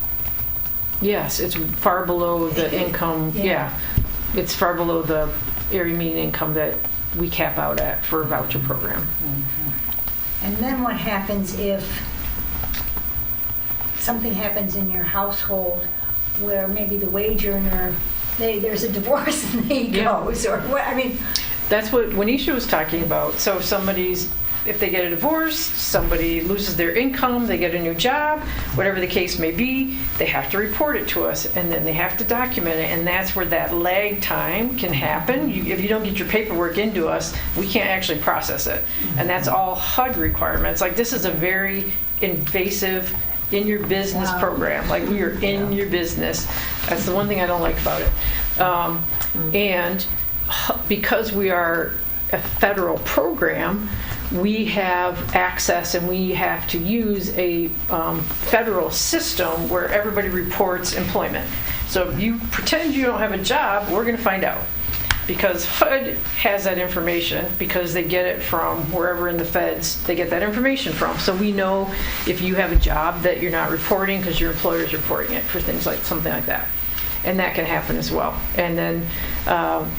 Yes, it's far below the income. Yeah, it's far below the area median income that we cap out at for a voucher program. And then what happens if something happens in your household where maybe the wage earner, there's a divorce and he goes, or what? I mean, that's what Wanisha was talking about. So if they get a divorce, somebody loses their income, they get a new job, whatever the case may be, they have to report it to us, and then they have to document it, and that's where that lag time can happen. If you don't get your paperwork into us, we can't actually process it. And that's all HUD requirements. Like, this is a very invasive in your business program. Like, we are in your business. That's the one thing I don't like about it. And because we are a federal program, we have access and we have to use a federal system where everybody reports employment. So if you pretend you don't have a job, we're going to find out. Because HUD has that information, because they get it from wherever in the feds they get that information from. So we know if you have a job that you're not reporting because your employer's reporting it for things like something like that. And that can happen as well. And then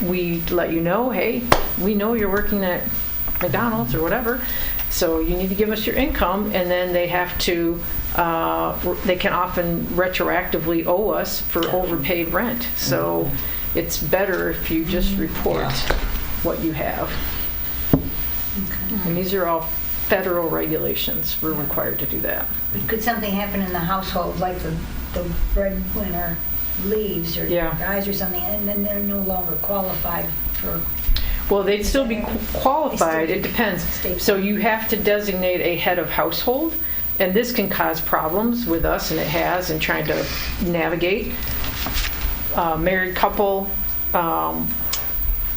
we let you know, hey, we know you're working at McDonald's or whatever, so you need to give us your income. And then they have to, they can often retroactively owe us for overpaid rent. So it's better if you just report what you have. And these are all federal regulations. We're required to do that. But could something happen in the household, like the breadwinner leaves or dies or something, and then they're no longer qualified for? Well, they'd still be qualified. It depends. So you have to designate a head of household, and this can cause problems with us, and it has, in trying to navigate. Married couple,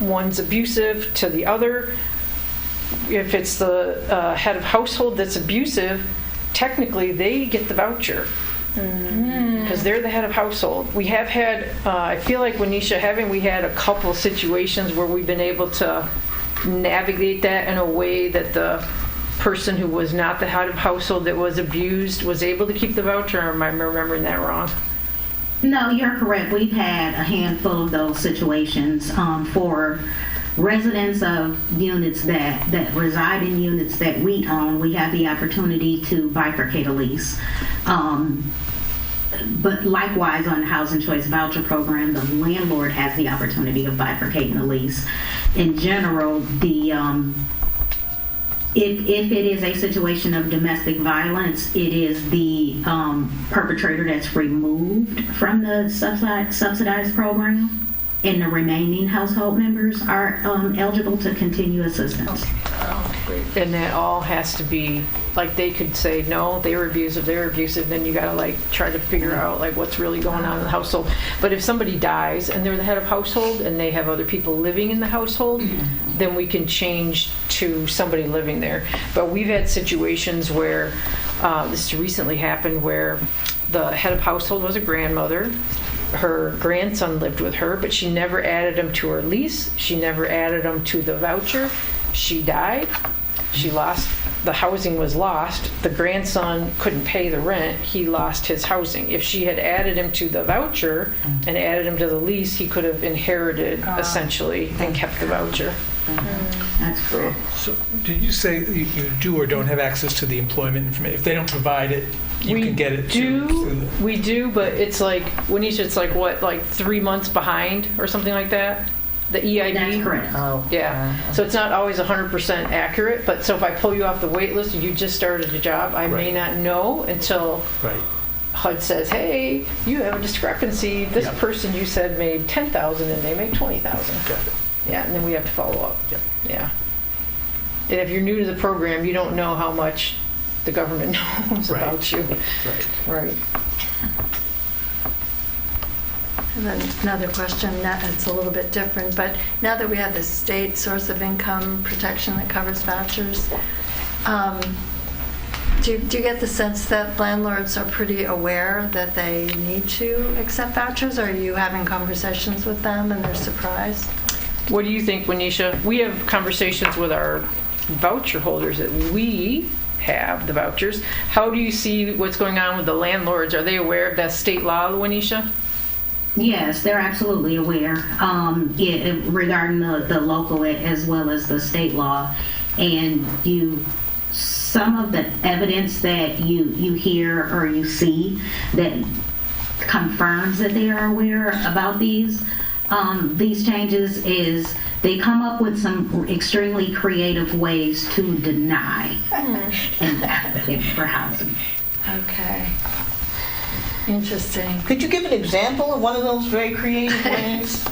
one's abusive to the other. If it's the head of household that's abusive, technically they get the voucher. Because they're the head of household. We have had, I feel like Wenisha, we had a couple situations where we've been able to navigate that in a way that the person who was not the head of household that was abused was able to keep the voucher, or am I remembering that wrong? No, you're correct. We've had a handful of those situations for residents of units that reside in units that we own. We have the opportunity to bifurcate a lease. But likewise, on the Housing Choice Voucher Program, the landlord has the opportunity of bifurcating the lease. In general, if it is a situation of domestic violence, it is the perpetrator that's removed from the subsidized program, and the remaining household members are eligible to continue assistance. And that all has to be, like, they could say, no, they were abusive, then you gotta like try to figure out like what's really going on in the household. But if somebody dies and they're the head of household and they have other people living in the household, then we can change to somebody living there. But we've had situations where, this recently happened, where the head of household was a grandmother. Her grandson lived with her, but she never added him to her lease. She never added him to the voucher. She died. She lost, the housing was lost. The grandson couldn't pay the rent. He lost his housing. If she had added him to the voucher and added him to the lease, he could have inherited essentially and kept the voucher. That's correct. So did you say you do or don't have access to the employment information? If they don't provide it, you can get it We do, but it's like, Wenisha, it's like what, like 3 months behind or something like that? The EID? That's correct. Oh. Yeah, so it's not always 100% accurate, but so if I pull you off the wait list and you just started a job, I may Right. not know until Right. HUD says, hey, you have a discrepancy. This Yep. person you said made 10,000 and they make 20,000. Got it. Yeah, and then we have to follow up. Yep. Yeah. And if you're new to the program, you don't know how much the government knows Right. about you. Right. Right. And then another question, it's a little bit different, but now that we have the state source of income protection that covers vouchers, do you get the sense that landlords are pretty aware that they need to accept vouchers? Or are you having conversations with them and they're surprised? What do you think, Wenisha? We have conversations with our voucher holders that we have the vouchers. How do you see what's going on with the landlords? Are they aware of that state law, Wenisha? Yes, they're absolutely aware regarding the local as well as the state law. And some of the evidence that you hear or you see that confirms that they are aware about these changes is they come up with some extremely creative ways to deny an applicant for housing. Okay. Interesting. Could you give an example of one of those very creative ways?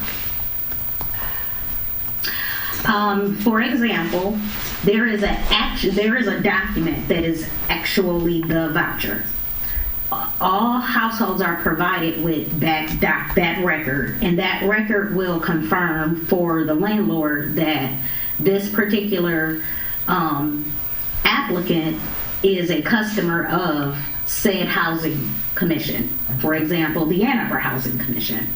For example, there is a document that is actually the voucher. All households are provided with that record, and that record will confirm for the landlord that this particular applicant is a customer of said housing commission. For example, the Ann Arbor Housing Commission.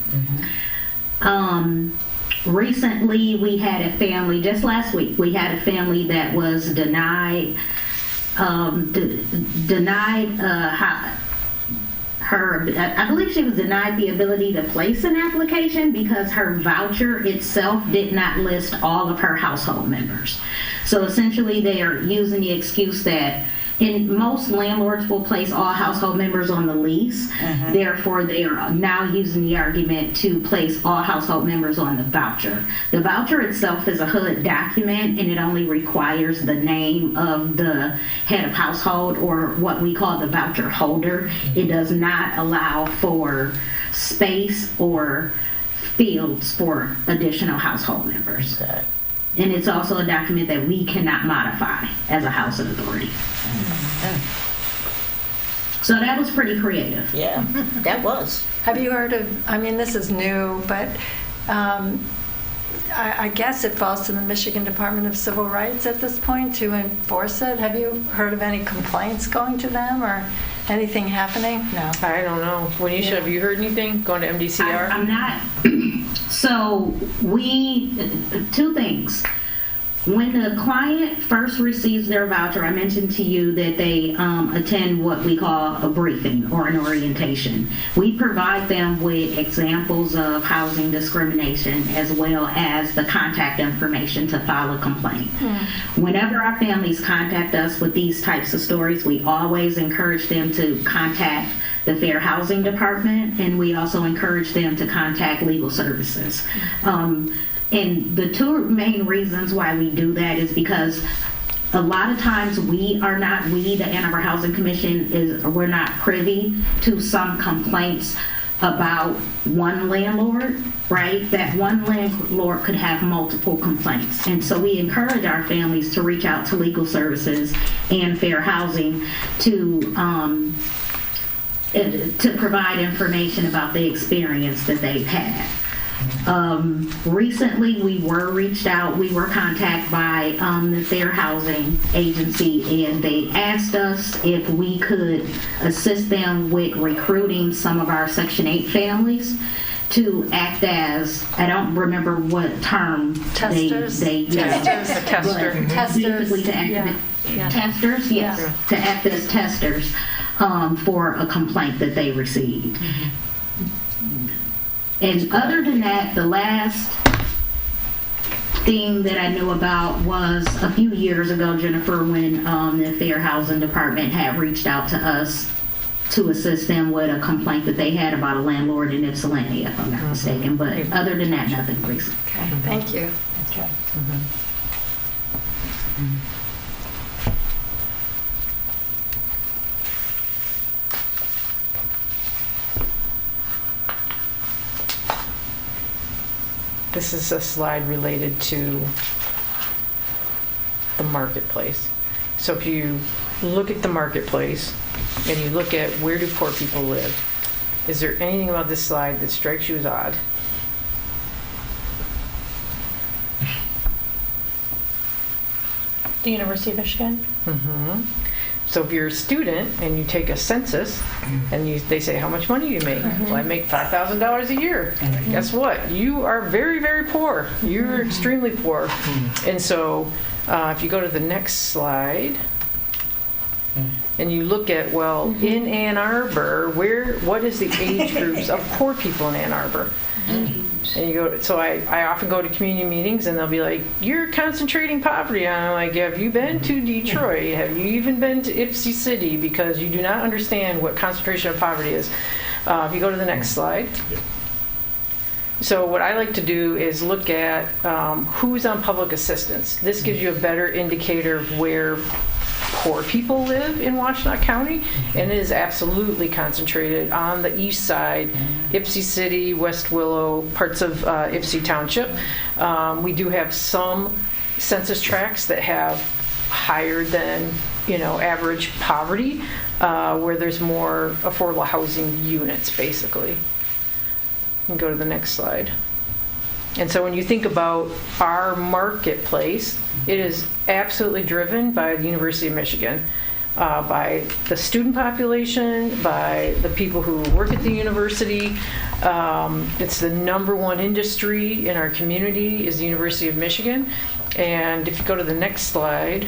Recently, we had a family, just last week, we had a family that was denied I believe she was denied the ability to place an application because her voucher itself did not list all of her household members. So essentially they are using the excuse that most landlords will place all household members on the lease. Therefore, they are now using the argument to place all household members on the voucher. The voucher itself is a HUD document, and it only requires the name of the head of household, or what we call the voucher holder. It does not allow for space or fields for additional household members. Okay. And it's also a document that we cannot modify as a housing authority. So that was pretty creative. Yeah, that was. Have you heard of, I mean, this is new, but I guess it falls to the Michigan Department of Civil Rights at this point to enforce it. Have you heard of any complaints going to them or anything happening? No. I don't know. Wenisha, have you heard anything going to MDCR? I'm not. So two things. When the client first receives their voucher, I mentioned to you that they attend what we call a briefing or an orientation. We provide them with examples of housing discrimination as well as the contact information to file a complaint. Whenever our families contact us with these types of stories, we always encourage them to contact the Fair Housing Department, and we also encourage them to contact legal services. And the two main reasons why we do that is because a lot of times the Ann Arbor Housing Commission, we're not privy to some complaints about one landlord, right? That one landlord could have multiple complaints. And so we encourage our families to reach out to legal services and Fair Housing to provide information about the experience that they've had. Recently, we were contacted by the Fair Housing Agency, and they asked us if we could assist them with recruiting some of our Section 8 families to act as, I don't remember what term Testers? they Testers. basically to act testers, yes, to act as testers for a complaint that they received. And other than that, the last thing that I knew about was a few years ago, Jennifer, when the Fair Housing Department had reached out to us to assist them with a complaint that they had about a landlord in Ypsilanti, if I'm not mistaken. But other than that, nothing recent. Okay, thank you. Okay. This is a slide related to the marketplace. So if you look at the marketplace and you look at where do poor people live, is there anything about this slide that strikes you as odd? The University of Michigan. Mm-hmm. So if you're a student and you take a census and they say, how much money do you make? Well, I make $5,000 a year. Guess what? You are very, very poor. You're extremely poor. And so if you go to the next slide and you look at, well, in Ann Arbor, what is the age groups of poor people in Ann Arbor? And you go, so I often go to community meetings and they'll be like, you're concentrating poverty. And I'm like, have you been to Detroit? Have you even been to Ipsy City? Because you do not understand what concentration of poverty is. If you go to the next slide. So what I like to do is look at who's on public assistance. This gives you a better indicator of where poor people live in Washtenaw County, and it is absolutely concentrated on the east side, Ipsy City, West Willow, parts of Ipsy Township. We do have some census tracts that have higher than average poverty, where there's more affordable housing units, basically. You can go to the next slide. And so when you think about our marketplace, it is absolutely driven by the University of Michigan, by the student population, by the people who work at the university. It's the #1 industry in our community is the University of Michigan. And if you go to the next slide,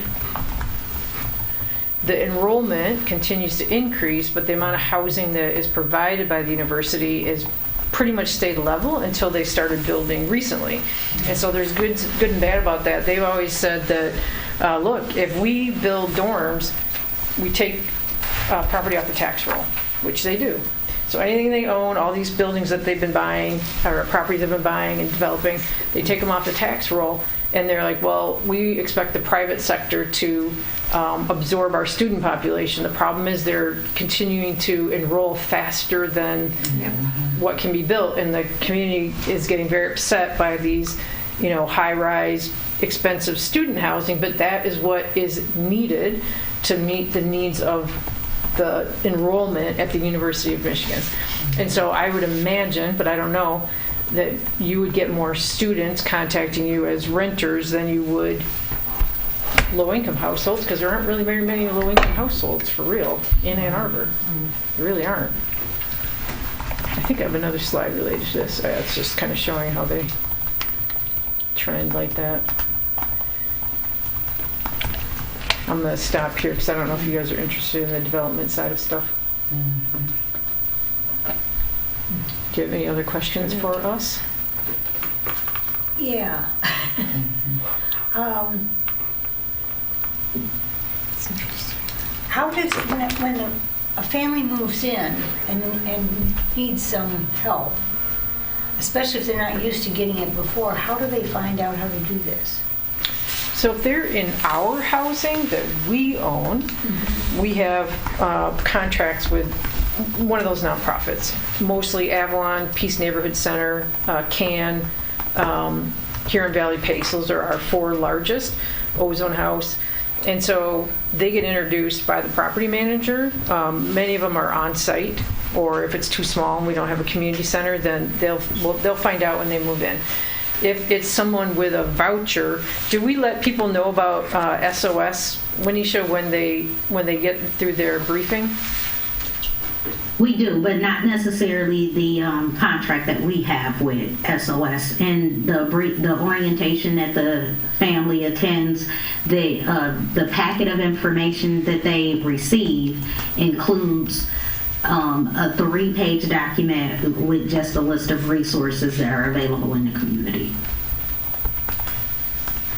the enrollment continues to increase, but the amount of housing that is provided by the university is pretty much stayed level until they started building recently. And so there's good and bad about that. They've always said that, look, if we build dorms, we take property off the tax roll, which they do. So anything they own, all these buildings that they've been buying, or properties they've been buying and developing, they take them off the tax roll, and they're like, well, we expect the private sector to absorb our student population. The problem is they're continuing to enroll faster than what can be built, and the community is getting very upset by these, high-rise, expensive student housing, but that is what is needed to meet the needs of the enrollment at the University of Michigan. And so I would imagine, but I don't know, that you would get more students contacting you as renters than you would low-income households, because there aren't really very many low-income households for real in Ann Arbor. There really aren't. I think I have another slide related to this. It's just kind of showing how they trend like that. I'm going to stop here because I don't know if you guys are interested in the development side of stuff. Do you have any other questions for us? Yeah. How does, when a family moves in and needs some help, especially if they're not used to getting it before, how do they find out how to do this? So if they're in our housing that we own, we have contracts with one of those nonprofits, mostly Avalon, Peace Neighborhood Center, CAN, Huron Valley PACE. Those are our 4 largest, Ozone House. And so they get introduced by the property manager. Many of them are on site, or if it's too small and we don't have a community center, then they'll find out when they move in. If it's someone with a voucher, do we let people know about SOS, Wenisha, when they get through their briefing? We do, but not necessarily the contract that we have with SOS. And the orientation that the family attends, the packet of information that they receive includes a 3-page document with just a list of resources that are available in the community.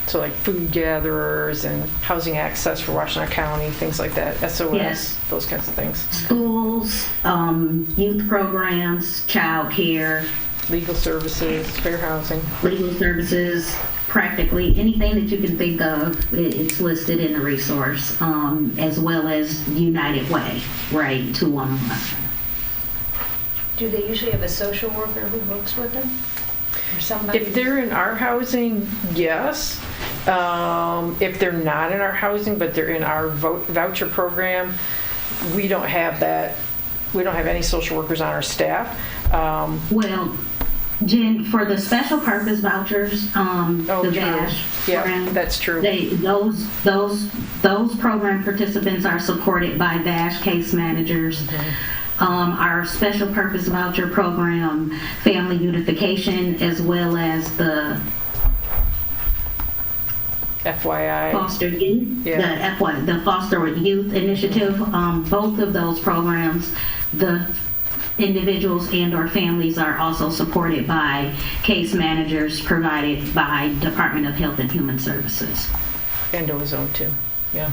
So like food gatherers and housing access for Washtenaw County, things like that, SOS, Yes. Those kinds of things. Schools, youth programs, child care, Legal services, fair housing. legal services, practically anything that you can think of, it's listed in the resource, as well as United Way, right, 211. Do they usually have a social worker who works with them? Or somebody? If they're in our housing, yes. If they're not in our housing, but they're in our voucher program, we don't have that. We don't have any social workers on our staff. Well, Jen, for the special purpose vouchers, the true. VASH Yeah, program, that's true. Those program participants are supported by VASH case managers. Our special purpose voucher program, family unification, as well as the FYI. foster youth, Yeah. the foster youth initiative, both of those programs, the individuals and or families are also supported by case managers provided by Department of Health and Human Services. And Ozone too. Yeah.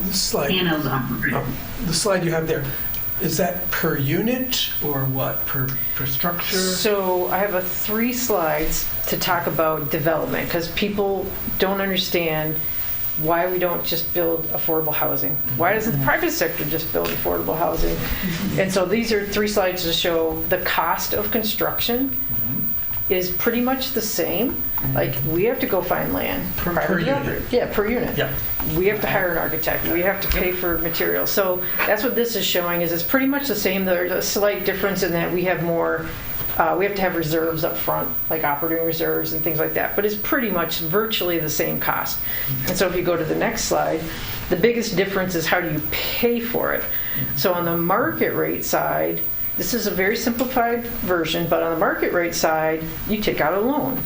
This slide, And Ozone. the slide you have there, is that per unit or what? Per structure? So I have 3 slides to talk about development, because people don't understand why we don't just build affordable housing. Why doesn't the private sector just build affordable housing? And so these are 3 slides to show the cost of construction is pretty much the same. Like, we have to go find land. Per unit. Yeah, per unit. Yeah. We have to hire an architect. We have to pay for materials. So that's what this is showing, is it's pretty much the same. There's a slight difference in that we have more, we have to have reserves up front, like operating reserves and things like that. But it's pretty much virtually the same cost. And so if you go to the next slide, the biggest difference is how do you pay for it? So on the market rate side, this is a very simplified version, but on the market rate side, you take out a loan,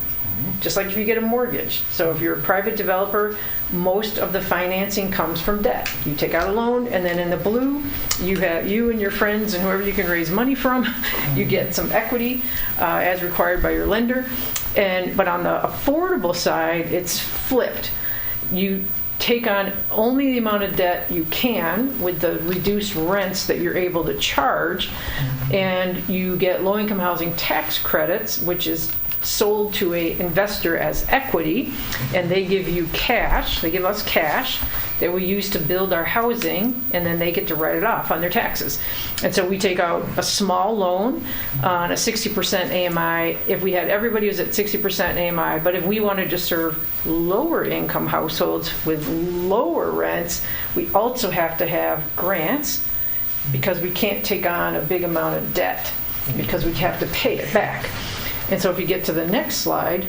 just like if you get a mortgage. So if you're a private developer, most of the financing comes from debt. You take out a loan, and then in the blue, you and your friends and whoever you can raise money from, you get some equity as required by your lender. But on the affordable side, it's flipped. You take on only the amount of debt you can with the reduced rents that you're able to charge, and you get low-income housing tax credits, which is sold to an investor as equity, and they give you cash. They give us cash that we use to build our housing, and then they get to write it off on their taxes. And so we take out a small loan on a 60% AMI. If we had everybody who's at 60% AMI, but if we wanted to serve lower income households with lower rents, we also have to have grants, because we can't take on a big amount of debt because we have to pay it back. And so if you get to the next slide,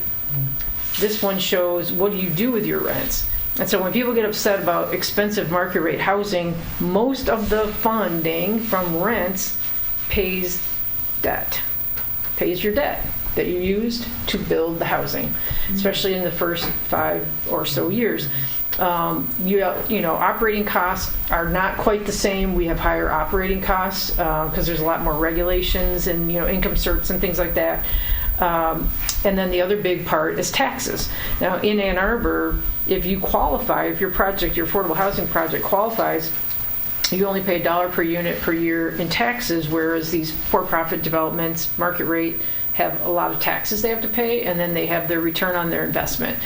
this one shows what do you do with your rents. And so when people get upset about expensive market rate housing, most of the funding from rents pays debt, pays your debt that you used to build the housing, especially in the first 5 or so years. Operating costs are not quite the same. We have higher operating costs because there's a lot more regulations and income certs and things like that. And then the other big part is taxes. Now in Ann Arbor, if you qualify, if your affordable housing project qualifies, you only pay $1 per unit per year in taxes, whereas these for-profit developments, market rate, have a lot of taxes they have to pay, and then they have their return on their investment.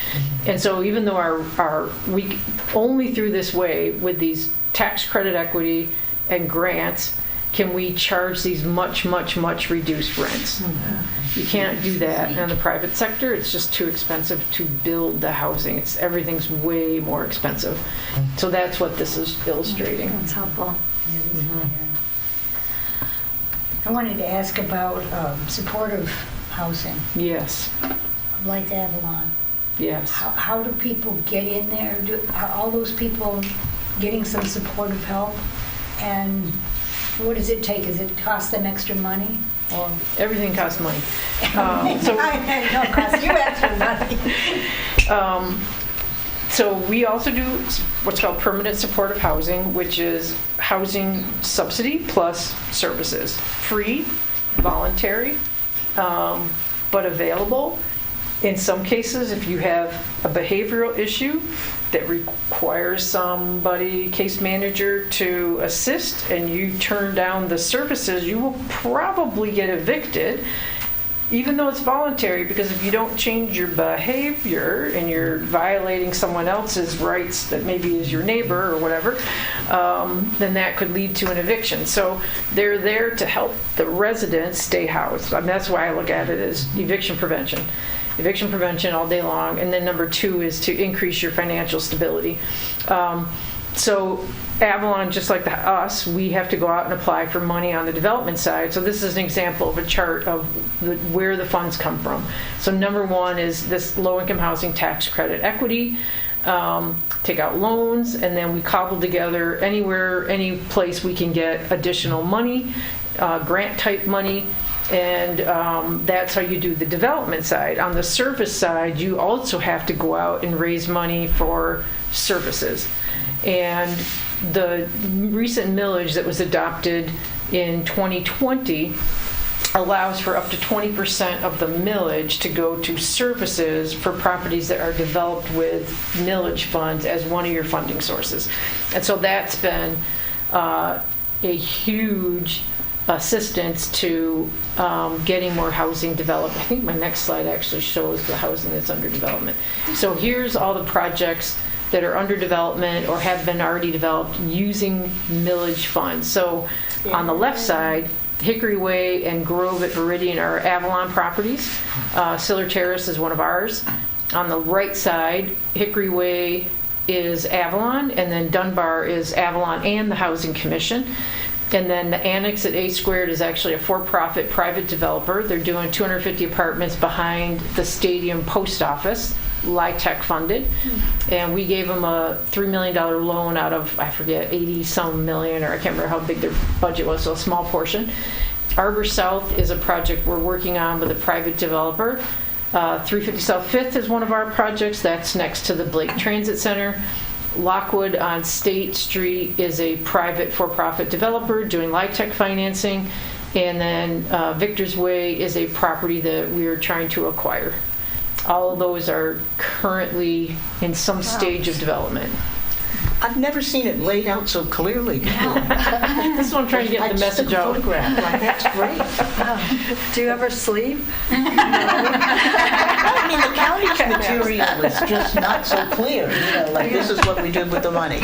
And so even though we only through this way with these tax credit equity and grants can we charge these much, much, much reduced rents. You can't do that in the private sector. It's just too expensive to build the housing. Everything's way more expensive. So that's what this is illustrating. That's helpful. I wanted to ask about supportive housing, Yes. like Avalon. Yes. How do people get in there? Are all those people getting some supportive help? And what does it take? Does it cost them extra money? Or Everything costs money. I know it costs you extra money. So we also do what's called permanent supportive housing, which is housing subsidy plus services. Free, voluntary, but available. In some cases, if you have a behavioral issue that requires somebody, case manager, to assist, and you turn down the services, you will probably get evicted, even though it's voluntary, because if you don't change your behavior and you're violating someone else's rights that maybe is your neighbor or whatever, then that could lead to an eviction. So they're there to help the residents stay housed. I mean, that's why I look at it as eviction prevention. Eviction prevention all day long. And then number 2 is to increase your financial stability. So Avalon, just like us, we have to go out and apply for money on the development side. So this is an example of a chart of where the funds come from. So number 1 is this low-income housing tax credit equity. Take out loans, and then we cobble together any place we can get additional money, grant-type money. And that's how you do the development side. On the service side, you also have to go out and raise money for services. And the recent millage that was adopted in 2020 allows for up to 20% of the millage to go to services for properties that are developed with millage funds as one of your funding sources. And so that's been a huge assistance to getting more housing developed. I think my next slide actually shows the housing that's under development. So here's all the projects that are under development or have been already developed using millage funds. So on the left side, Hickory Way and Grove at Viridian are Avalon properties. Siller Terrace is one of ours. On the right side, Hickory Way is Avalon, and then Dunbar is Avalon and the Housing Commission. And then the annex at A Squared is actually a for-profit private developer. They're doing 250 apartments behind the stadium post office, LIHTC funded. And we gave them a $3 million loan out of, I forget, 80-some million, or I can't remember how big their budget was, so a small portion. Arbor South is a project we're working on with a private developer. 350 South 5th is one of our projects. That's next to the Blake Transit Center. Lockwood on State Street is a private for-profit developer doing LIHTC financing. And then Victor's Way is a property that we are trying to acquire. All of those are currently in some stage of development. I've never seen it laid out so clearly. This is what I'm trying to get the message out. Photograph. Like, that's great. Do you ever sleep? I mean, the county's material is just not so clear. Like this is what we did with the money.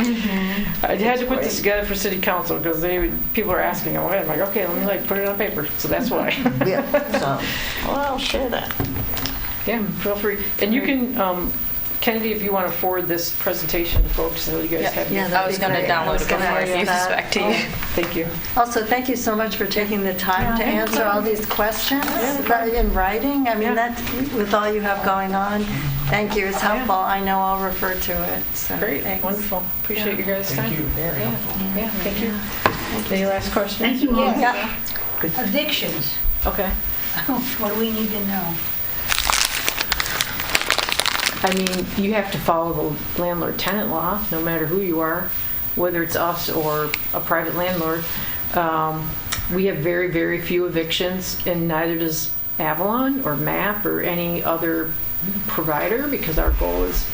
I had to put this together for city council because people are asking. I'm like, okay, let me put it on paper. So that's why. Yeah. So, well, I'll share that. Yeah, feel free. And you can, Kennedy, if you want to forward this presentation to folks so you guys have it. I was going to download it before I gave this back to you. Thank you. Also, thank you so much for taking the time to answer all these questions in writing. I mean, that, with all you have going on, thank you. It's helpful. I know I'll refer to it. So Great, thanks. wonderful. Appreciate you guys' time. Thank you. Very helpful. Yeah, thank you. Any last questions? Thank you all. Yeah. Evictions, Okay. what do we need to know? I mean, you have to follow the landlord-tenant law, no matter who you are, whether it's us or a private landlord. We have very, very few evictions, and neither does Avalon or MAP or any other provider, because our goal is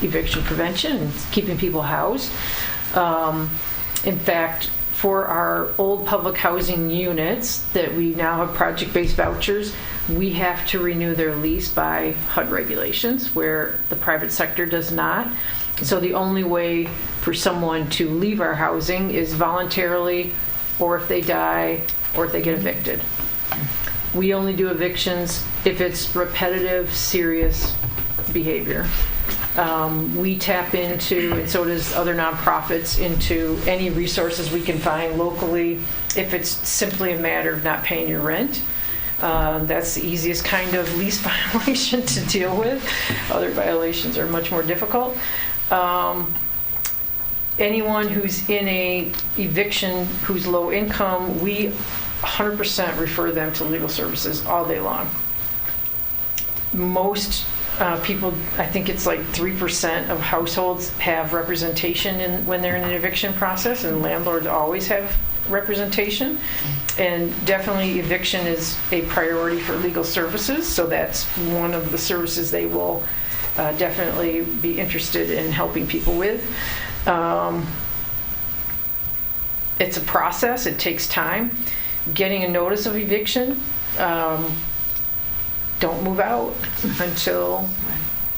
eviction prevention and keeping people housed. In fact, for our old public housing units that we now have project-based vouchers, we have to renew their lease by HUD regulations, where the private sector does not. So the only way for someone to leave our housing is voluntarily, or if they die, or if they get evicted. We only do evictions if it's repetitive, serious behavior. We tap into, and so does other nonprofits, into any resources we can find locally if it's simply a matter of not paying your rent. That's the easiest kind of lease violation to deal with. Other violations are much more difficult. Anyone who's in a eviction who's low income, we 100% refer them to legal services all day long. Most people, I think it's like 3% of households have representation when they're in an eviction process, and landlords always have representation. And definitely eviction is a priority for legal services, so that's one of the services they will definitely be interested in helping people with. It's a process, it takes time. Getting a notice of eviction, don't move out until,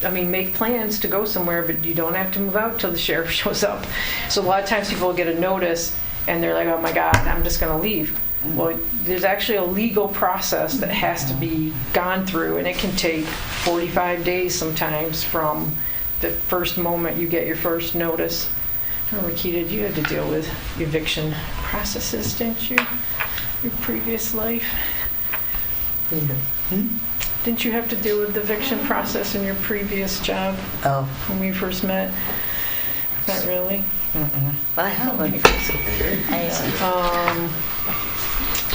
make plans to go somewhere, but you don't have to move out till the sheriff shows up. So a lot of times people get a notice and they're like, oh my God, I'm just gonna leave. Well, there's actually a legal process that has to be gone through, and it can take 45 days sometimes from the first moment you get your first notice. I remember, Keita, you had to deal with eviction processes, didn't you? Your previous life? Didn't you have to deal with the eviction process in your previous job when we first met? Not really? I haven't.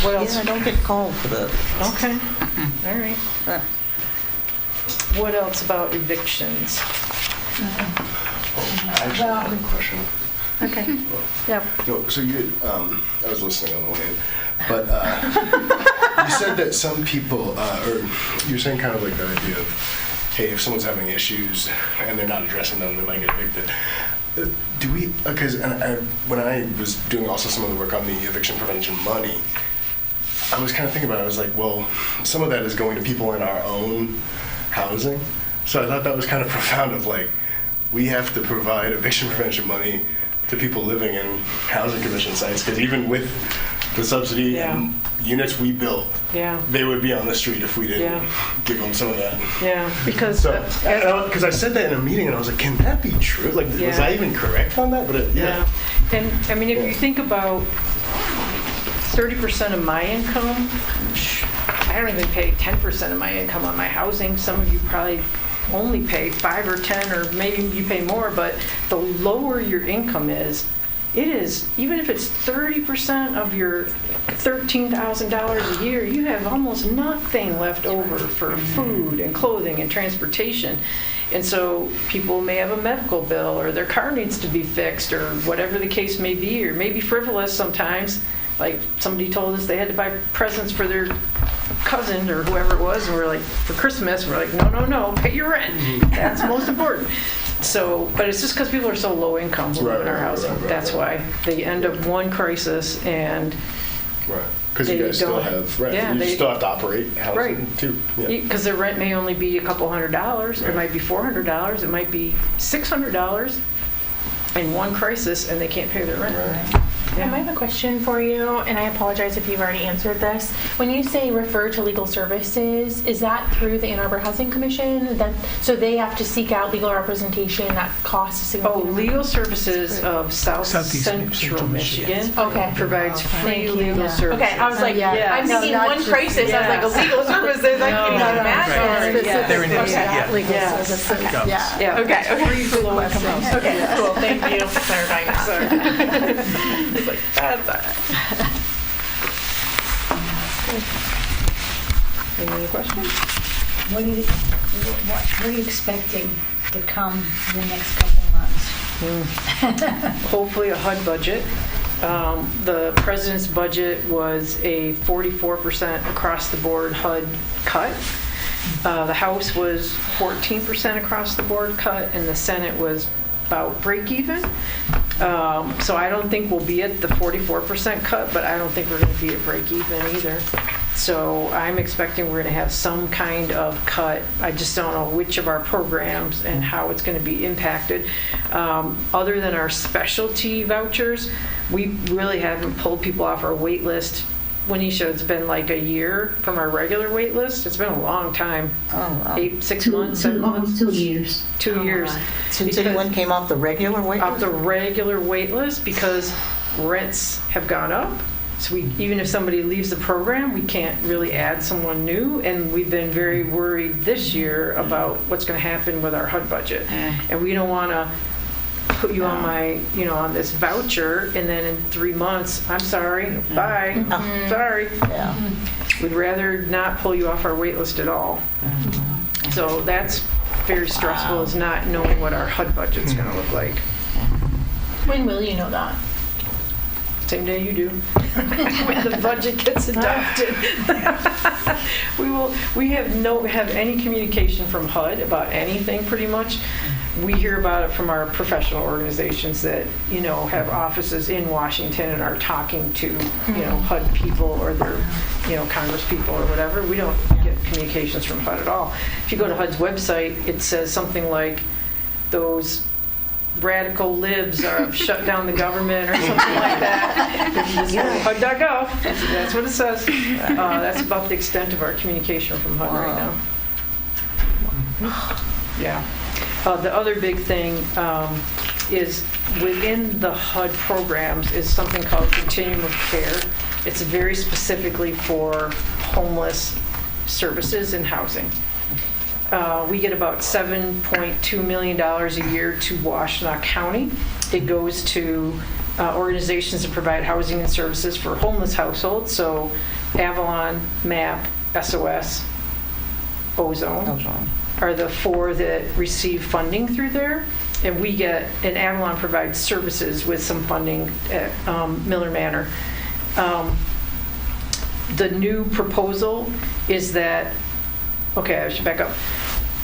What else? Yeah, I don't get called for that. Okay. All right. What else about evictions? Actually, I have a question. Okay. Yeah. No, so you, I was listening on the way in, but you said that some people, or you're saying kind of like the idea of, hey, if someone's having issues and they're not addressing them, they might get evicted. Do we, because when I was doing also some of the work on the eviction prevention money, I was kind of thinking about it, I was like, well, some of that is going to people in our own housing. So I thought that was kind of profound of like, we have to provide eviction prevention money to people living in housing commission sites, because even with the subsidy and units we built, they would be on the street if we didn't give them some of that. Yeah, because... Because I said that in a meeting and I was like, can that be true? Like, was I even correct on that? But And I mean, if you think about 30% of my income, I don't even pay 10% of my income on my housing. Some of you probably only pay 5 or 10, or maybe you pay more, but the lower your income is, it is, even if it's 30% of your $13,000 a year, you have almost nothing left over for food and clothing and transportation. And so people may have a medical bill, or their car needs to be fixed, or whatever the case may be, or maybe frivolous sometimes. Like somebody told us they had to buy presents for their cousin or whoever it was, and we're like, for Christmas, we're like, no, pay your rent. That's most important. So, but it's just because people are so low income who live in our housing. That's why they end up one crisis and because you guys still have you still have to operate housing too. Because their rent may only be a couple $100. It might be $400. It might be $600 in one crisis, and they can't pay their rent. Yeah. I have a question for you, and I apologize if you've already answered this. When you say refer to legal services, is that through the Ann Arbor Housing Commission? So they have to seek out legal representation that costs a significant amount? Legal Services of Southeast Central Michigan Okay. provides free Thank you. legal services. Okay, I was like, Yeah. I'm thinking not one just- crisis. I was like, yes. legal services. I can't even imagine. Yeah. They're in Okay. yeah. Legal Yes. services, Okay. yeah. Yeah. Okay, okay. Free flow of things. Okay, cool. Thank you for clarifying that. It's like, that's all right. Any other questions? What are you expecting to come in the next couple of months? Hopefully a HUD budget. The president's budget was a 44% across the board HUD cut. The House was 14% across the board cut, and the Senate was about break even. So I don't think we'll be at the 44% cut, but I don't think we're going to be at break even either. So I'm expecting we're going to have some kind of cut. I just don't know which of our programs and how it's going to be impacted. Other than our specialty vouchers, we really haven't pulled people off our wait list. Wenisha, it's been like a year from our regular wait list. It's been a long time. Oh, wow. 6 months, 7 months. 2 years. 2 years. Since Because- anyone came off the regular wait off list? the regular wait list because rents have gone up. So even if somebody leaves the program, we can't really add someone new. And we've been very worried this year about what's going to happen with our HUD budget. And we don't want to put you on on this voucher, and then in 3 months, I'm sorry, bye, sorry. Yeah. We'd rather not pull you off our wait list at all. So that's very stressful, is not knowing what our HUD budget's going to look like. When will you know that? Same day you do. When the budget gets adopted. We have any communication from HUD about anything pretty much. We hear about it from our professional organizations that, have offices in Washington and are talking to, HUD people or their, Congress people or whatever. We don't get communications from HUD at all. If you go to HUD's website, it says something like those radical libs are shut down the government or something like that. If you just go to HUD.gov, that's what it says. That's about the extent of our communication from HUD right now. Yeah. The other big thing is within the HUD programs is something called Continuum of Care. It's very specifically for homeless services and housing. We get about $7.2 million a year to Washtenaw County. It goes to organizations that provide housing and services for homeless households. So Avalon, MAP, SOS, Ozone are the 4 that receive funding through there. And Avalon provides services with some funding at Miller Manor. The new proposal is that, I should back up.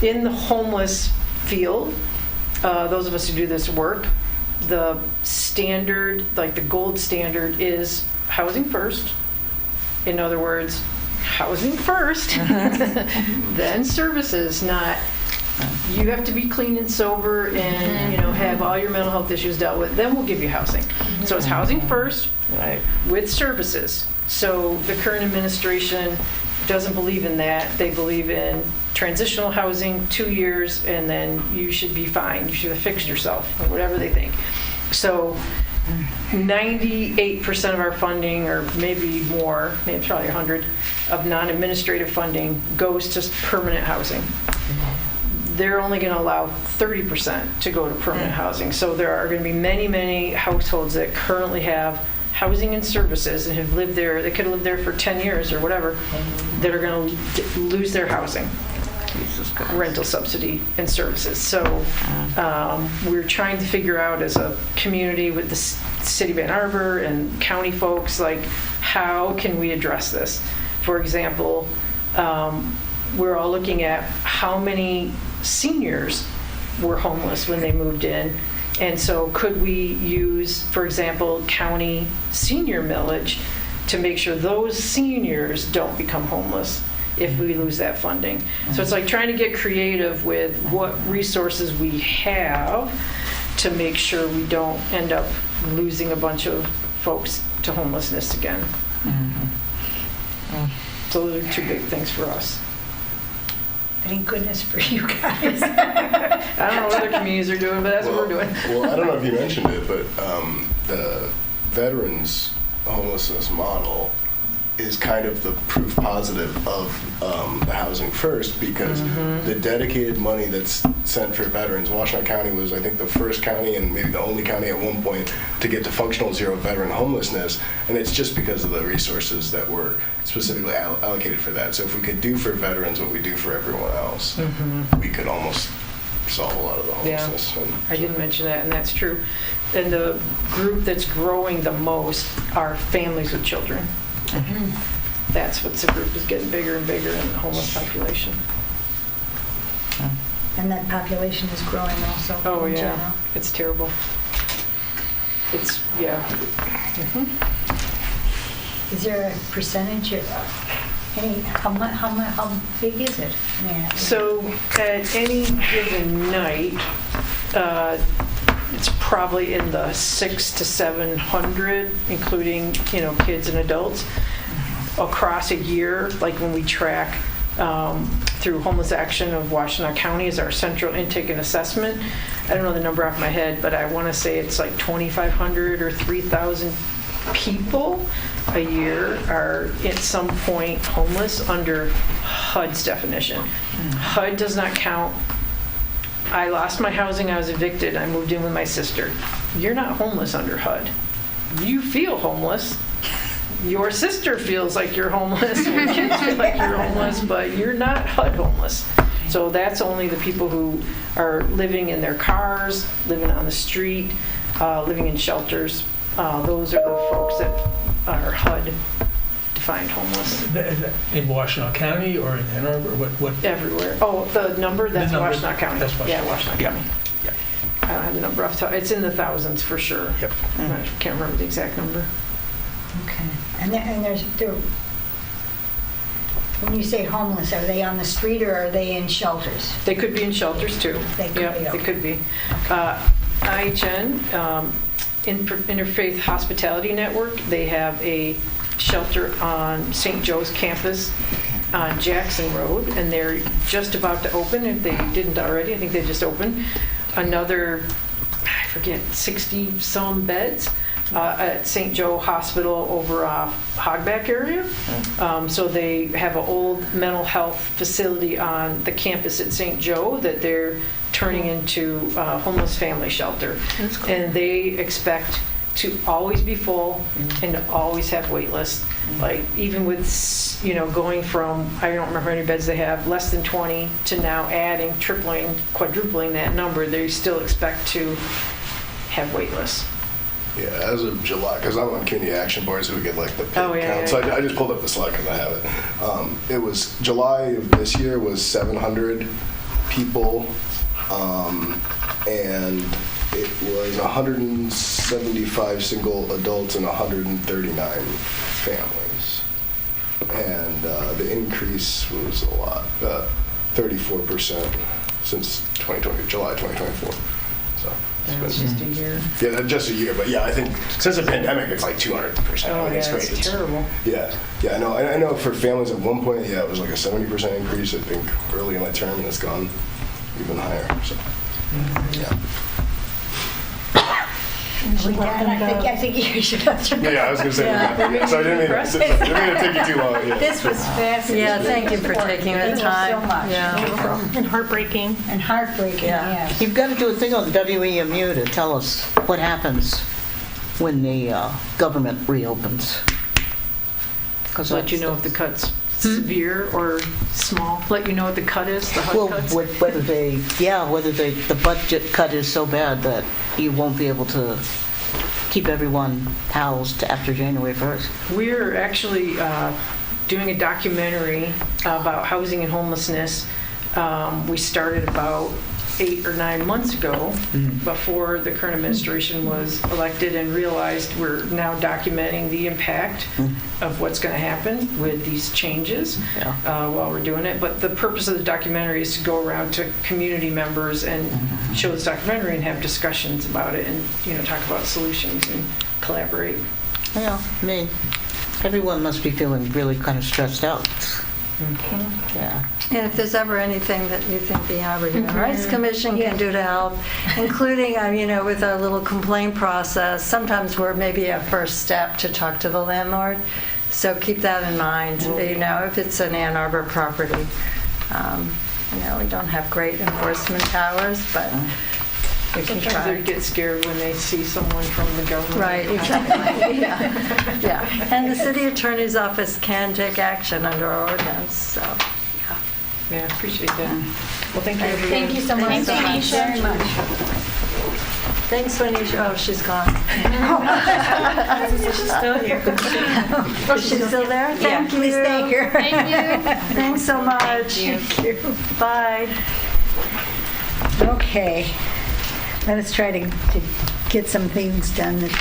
In the homeless field, those of us who do this work, the standard, like the gold standard, is housing first. In other words, housing first, then services, not you have to be clean and sober and have all your mental health issues dealt with, then we'll give you housing. So it's housing first, Right. with services. So the current administration doesn't believe in that. They believe in transitional housing, 2 years, and then you should be fine. You should have fixed yourself, or whatever they think. So 98% of our funding, or maybe more, maybe probably 100, of non-administrative funding goes to permanent housing. They're only going to allow 30% to go to permanent housing. So there are going to be many, many households that currently have housing and services and have lived there, they could have lived there for 10 years or whatever, that are going to lose their housing, rental subsidy and services. So we're trying to figure out as a community with the city of Ann Arbor and county folks, like, how can we address this? For example, we're all looking at how many seniors were homeless when they moved in. And so could we use, for example, county senior millage to make sure those seniors don't become homeless if we lose that funding? So it's like trying to get creative with what resources we have to make sure we don't end up losing a bunch of folks to homelessness again. So those are two big things for us. Thank goodness for you guys. I don't know what other communities are doing, but that's what we're doing. Well, I don't know if you mentioned it, but the veterans homelessness model is kind of the proof positive of the Housing First, because the dedicated money that's sent for veterans, Washtenaw County was, I think, the first county and maybe the only county at one point to get to functional zero veteran homelessness, and it's just because of the resources that were specifically allocated for that. So if we could do for veterans what we do for everyone else, we could almost solve a lot of the homelessness. Yeah, I didn't mention that, and that's true. And the group that's growing the most are families with children. That's what the group is getting bigger and bigger in the homeless population. And that population is growing also. Oh, in yeah. general. It's terrible. It's, yeah. Is there a percentage of how big is it? Yeah. So at any given night, it's probably in the 600 to 700, including, kids and adults, across a year. Like when we track through Homeless Action of Washtenaw County is our central intake and assessment. I don't know the number off my head, but I want to say it's like 2,500 or 3,000 people a year are at some point homeless under HUD's definition. HUD does not count. I lost my housing, I was evicted, I moved in with my sister. You're not homeless under HUD. You feel homeless. Your sister feels like you're homeless, your kids feel like you're homeless, but you're not HUD homeless. So that's only the people who are living in their cars, living on the street, living in shelters. Those are the folks that are HUD-defined homeless. In Washtenaw County or in Ann Arbor? What? Everywhere. Oh, the number? That's The number? Washtenaw County. That's Washtenaw. Yeah, Washtenaw Yeah. County. I don't have the number off the top. It's in the thousands for sure. Yep. I can't remember the exact number. Okay. And when you say homeless, are they on the street or are they in shelters? They could be in shelters too. They could Yep, be, they okay. could be. IHN, Interfaith Hospitality Network, they have a shelter on St. Joe's campus on Jackson Road, and they're just about to open, if they didn't already, I think they just opened, another, I forget, 60-some beds at St. Joe Hospital over Hogback area. So they have an old mental health facility on the campus at St. Joe that they're turning into a homeless family shelter. Cool. And they expect to always be full and to always have wait lists. Like even with, going from, I don't remember how many beds they have, less than 20 to now adding, tripling, quadrupling that number, they still expect to have wait lists. Yeah, as of July, because I'm on community action board, so we get like the count. Yeah. So I just pulled up the slide because I have it. It was July of this year was 700 people, and it was 175 single adults and 139 families. And the increase was a lot, 34% since July 2024. So. It's just a year. Yeah, just a year, but yeah, I think since the pandemic, it's like 200%. Oh, yeah, it's terrible. Yeah, I know for families at one point, yeah, it was like a 70% increase, I think, early in my term, and it's gone even higher, so, yeah. I think you should answer. Yeah, I was going to say, so I didn't mean to take you too long. Yeah. This was fascinating. Yeah, thank you for taking the Thank you time. so much. Yeah. And heartbreaking. And heartbreaking, Yeah. yes. You've got to do a thing on WEMU to tell us what happens when the government reopens. Let you know if the cut's severe or small. Let you know what the cut is, the HUD Well, cuts. whether the budget cut is so bad that you won't be able to keep everyone housed after January 1st. We're actually doing a documentary about housing and homelessness. We started about 8 or 9 months ago, before the current administration was elected, and realized we're now documenting the impact of what's going to happen with these changes while we're doing it. But the purpose of the documentary is to go around to community members and show this documentary and have discussions about it, and talk about solutions and collaborate. Yeah, I mean, everyone must be feeling really kind of stressed out. Yeah. And if there's ever anything that you think the Arbor Human Rights Commission can do to help, including, with our little complaint process, sometimes we're maybe a first step to talk to the landlord. So keep that in mind, if it's an Ann Arbor property. We don't have great enforcement powers, but we can Sometimes try. they get scared when they see someone from the government. Right, exactly. Yeah. And the city attorney's office can take action under our ordinance, so, yeah. Yeah, appreciate that. Well, thank you, everyone. Thank you so much. Thanks so much. Anisha. Very much. Thanks, Anisha. Oh, she's gone. She's still here. Is she still there? Thank you. Please thank her. Thank you. Thanks so much. Thank you. Bye. Okay, let us try to get some things done that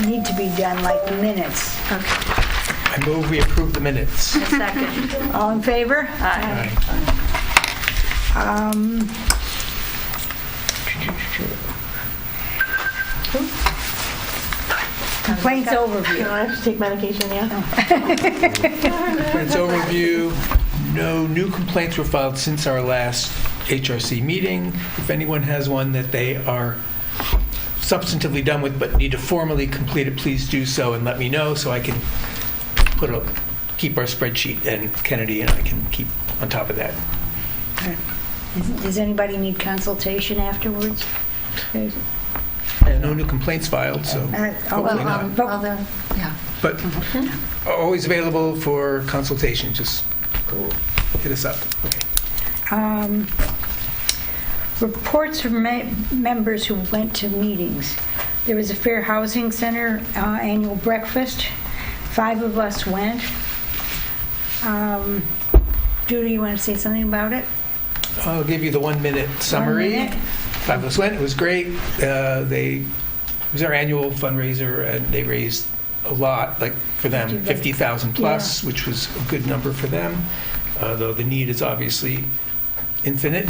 need to be done, like minutes. I move we approve the minutes. A second. All in favor? Aye. Complaints overview. I have to take medication, yeah. Complaints overview. No new complaints were filed since our last HRC meeting. If anyone has one that they are substantively done with but need to formally complete it, please do so and let me know so I can keep our spreadsheet, and Kennedy and I can keep on top of that. Does anybody need consultation afterwards? No new complaints filed, so hopefully not. But always available for consultation. Just go hit us up. Okay. Reports from members who went to meetings. There was a Fair Housing Center annual breakfast. 5 of us went. Judy, you want to say something about it? I'll give you the 1-minute summary. 1 minute. 5 of us went. It was great. It was our annual fundraiser, and they raised a lot, like for them, 50,000 plus, which was a good number for them, though the need is obviously infinite.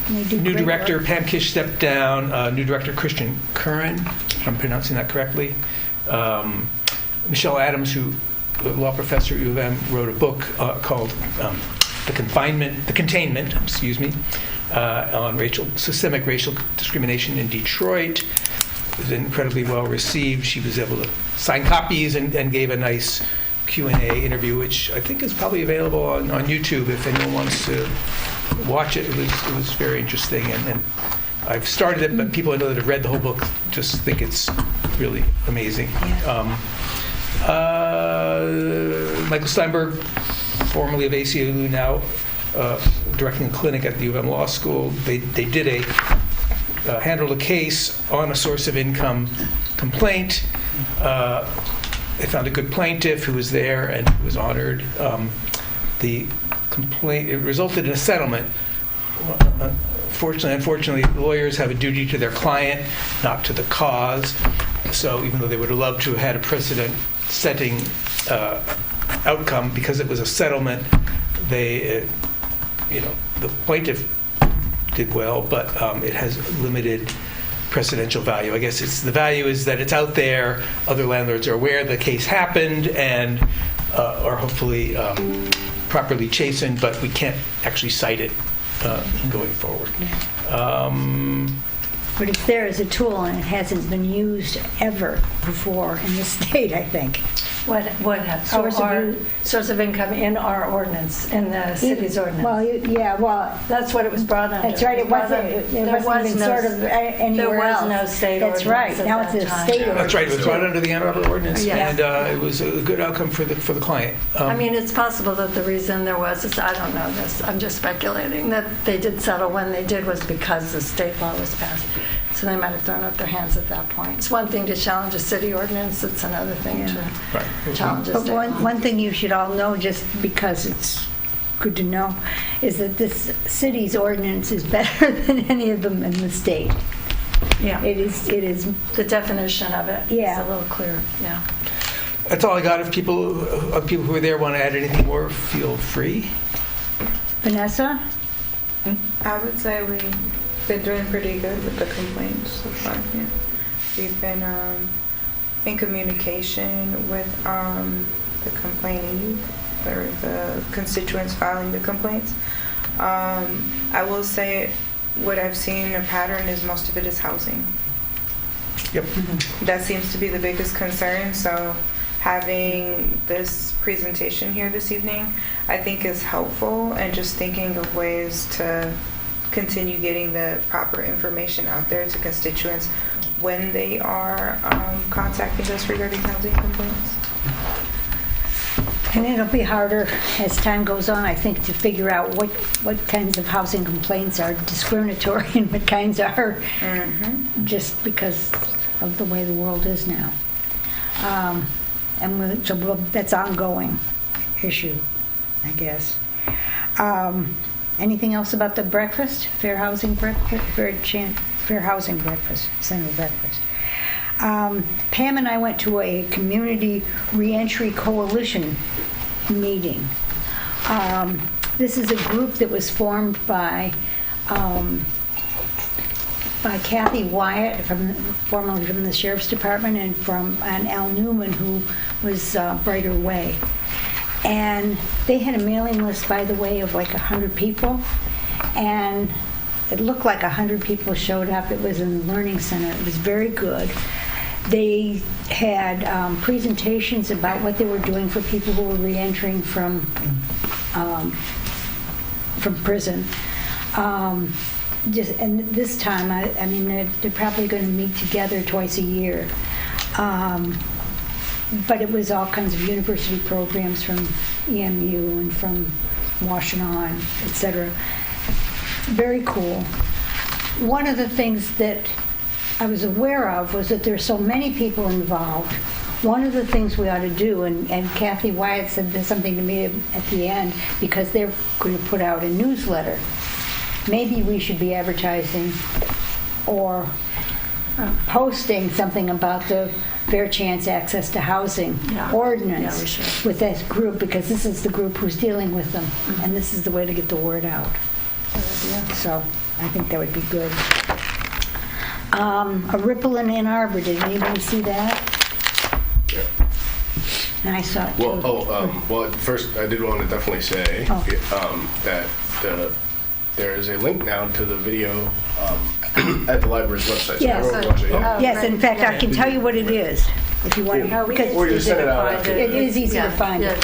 New director, Pam Kish, stepped down. New director, Christian Curran, if I'm pronouncing that correctly. Michelle Adams, who a law professor at U of M, wrote a book called The Containment, on systemic racial discrimination in Detroit. It was incredibly well received. She was able to sign copies and gave a nice Q&A interview, which I think is probably available on YouTube if anyone wants to watch it. It was very interesting, and I've started it, but people I know that have read the whole book just think it's really amazing. Michael Steinberg, formerly of ACLU, now directing a clinic at the U of M Law School. They did handled a case on a source of income complaint. They found a good plaintiff who was there and was honored. The complaint, it resulted in a settlement. Unfortunately, lawyers have a duty to their client, not to the cause. So even though they would have loved to have had a precedent-setting outcome, because it was a settlement, the plaintiff did well, but it has limited precedential value. I guess the value is that it's out there, other landlords are aware the case happened and are hopefully properly chastened, but we can't actually cite it going forward. But it's there as a tool, and it hasn't been used ever before in the state, I think. What source of income in our ordinance, in the city's ordinance? Well, That's what it was brought under. that's right. It wasn't even sort of anywhere else. There was no state That's ordinance right. at Now it's that a time. state ordinance. That's right. It was brought under the Ann Arbor ordinance, Yes. and it was a good outcome for the client. I mean, it's possible that the reason there was, I don't know this, I'm just speculating, that they did settle when they did was because the state law was passed. So they might have thrown up their hands at that point. It's one thing to challenge a city ordinance, it's another thing to challenge a But state law. one thing you should all know, just because it's good to know, is that this city's ordinance is better than any of them in the state. Yeah. It is. The definition of it is a little clearer, yeah. That's all I got. If people who are there want to add anything more, feel free. Vanessa? I would say we've been doing pretty good with the complaints so far. Yeah. We've been in communication with the complainee or the constituents filing the complaints. I will say what I've seen a pattern is most of it is housing. Yep. That seems to be the biggest concern. So having this presentation here this evening, I think is helpful, and just thinking of ways to continue getting the proper information out there to constituents when they are contacting us regarding housing complaints. And it'll be harder as time goes on, I think, to figure out what kinds of housing complaints are discriminatory and what kinds are just because of the way the world is now. So that's ongoing issue, I guess. Anything else about the breakfast? Fair housing breakfast? Fair housing breakfast, Senate breakfast. Pam and I went to a community reentry coalition meeting. This is a group that was formed by Kathy Wyatt, formerly from the Sheriff's Department, and Al Newman, who was Brighter Way. And they had a mailing list, by the way, of like 100 people. And it looked like 100 people showed up. It was in the Learning Center. It was very good. They had presentations about what they were doing for people who were reentering from prison. And this time, I mean, they're probably going to meet together twice a year. But it was all kinds of university programs from EMU and from Washtenaw, etc. Very cool. One of the things that I was aware of was that there's so many people involved. One of the things we ought to do, and Kathy Wyatt said there's something to me at the end, because they're going to put out a newsletter. Maybe we should be advertising or posting something about the Fair Chance Access to Housing ordinance with that group, because this is the group who's dealing with them, and this is the way to get the word out. So I think that would be good. A ripple in Ann Arbor. Did anybody see that? Yeah. And I saw it too. Well, first I did want to definitely say that there is a link now to the video at the library's website. So Yes. everyone can watch it, yeah. Yes, in fact, I can tell you what it is if you want to. Because Or just send it out after. it is easy to find it.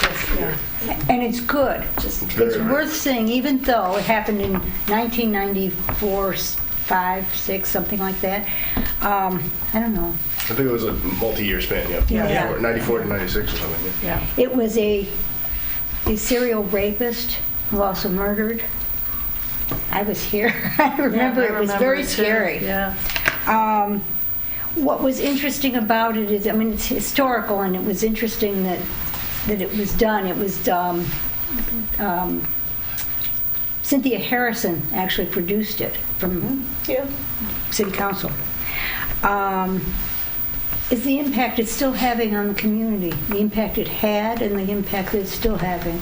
And it's good. It's worth seeing, even though it happened in 1994, 5, 6, something like that. I don't know. I think it was a multi-year span, Yeah. 94 to 96 or something. Yeah. It was a serial rapist who also murdered. I was here. I remember it was very scary. Yeah. What was interesting about it is, I mean, it's historical, and it was interesting that it was done. It was Cynthia Harrison actually produced it from City Council. Is the impact it's still having on the community, the impact it had and the impact that it's still having.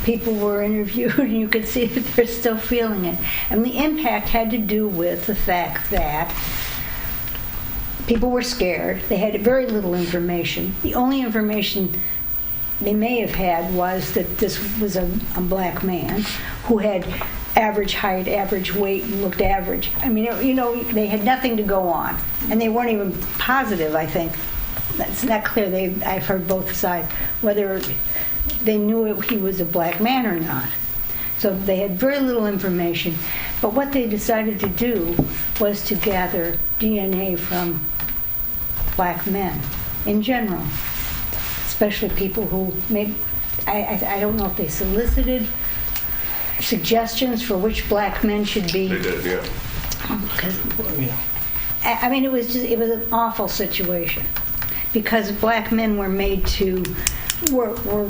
People were interviewed and you could see that they're still feeling it. And the impact had to do with the fact that people were scared. They had very little information. The only information they may have had was that this was a black man who had average height, average weight, and looked average. I mean, they had nothing to go on. And they weren't even positive, I think. That's not clear. I've heard both sides, whether they knew he was a black man or not. So they had very little information. But what they decided to do was to gather DNA from black men in general, especially people who I don't know if they solicited suggestions for which black men should be. They did, yeah. I mean, it was an awful situation, because black men were were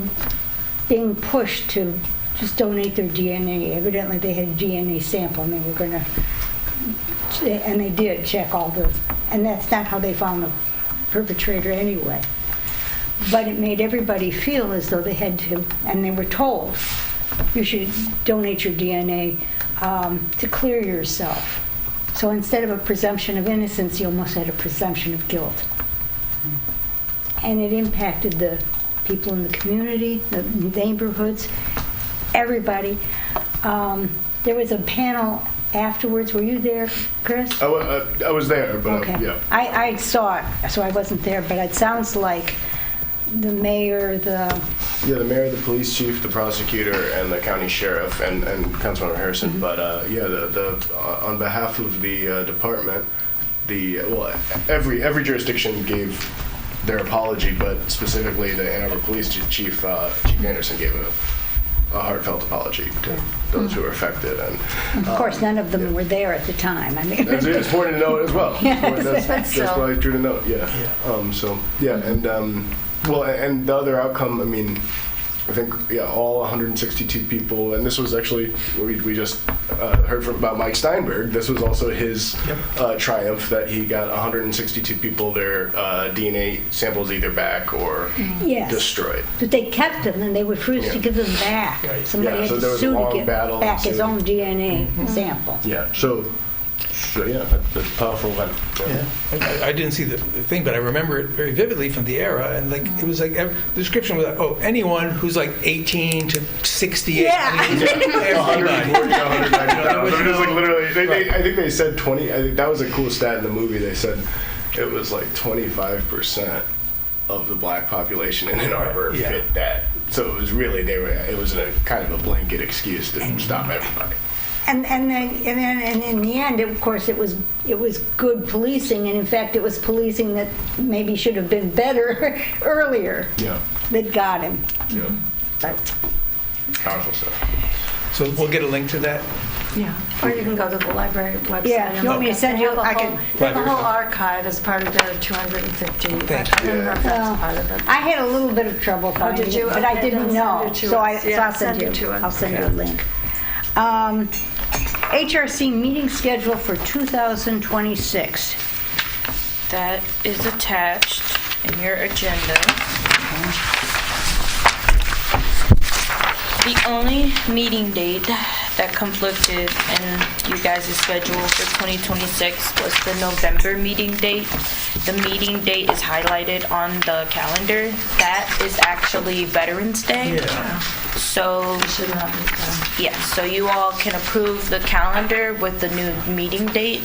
being pushed to just donate their DNA. Evidently, they had a DNA sample, and they did check all and that's not how they found the perpetrator anyway. But it made everybody feel as though they had to, and they were told, you should donate your DNA to clear yourself. So instead of a presumption of innocence, you almost had a presumption of guilt. and it impacted the people in the community, the neighborhoods, everybody. There was a panel afterwards. Were you there, Chris? I was there, but Okay. yeah. I saw it, so I wasn't there, but it sounds like the mayor, the Yeah, the mayor, the police chief, the prosecutor, and the county sheriff, and Councilmember Harrison. Mm-hmm. But on behalf of the department, every jurisdiction gave their apology, but specifically the Ann Arbor Police Chief Anderson gave a heartfelt apology to those who were affected. And of course, none of them were there at the time. I mean, it's important to note as well. That's so- probably true to note. Yeah. And the other outcome, I mean, I think all 162 people, and this was actually we just heard about Mike Steinberg. This was also his triumph that he got 162 people their DNA samples either back or yes. destroyed. But they kept them, and they refused to give them back. Right. Somebody Yeah, so had there to was a sue to long get battle back his ensued. own DNA sample. Yeah. So that's a powerful event. Yeah, I didn't see the thing, but I remember it very vividly from the era, and like it was like the description was like, oh, anyone who's like 18 to 68. Yeah. I mean, it was everybody. 190. It was like literally. I think they said 20. I think that was a cool stat in the movie. They said it was like 25% of the black population in Ann Arbor fit that. So it was really It was a kind of a blanket excuse to stop everybody. And in the end, of course, it was good policing, and in fact, it was policing that maybe should have been better earlier. Yeah. That got him. Yeah. But Powerful stuff. So we'll get a link to that. Yeah, or you can go to the library website. Yeah, if you want me to send you, I can. They have a whole archive as part of their 250. Thank I don't know if that's part of it. I had a little bit of trouble finding did you? it, but I Okay, didn't then know. send it to So us. Yeah, I'll send it to us. I'll send you a link. HRC meeting schedule for 2026. That is attached in your agenda. The only meeting date that conflicted in you guys' schedule for 2026 was the November meeting date. The meeting date is highlighted on the calendar. That is actually Veterans Day. Yeah. So, Should not be done. yes, so you all can approve the calendar with the new meeting date.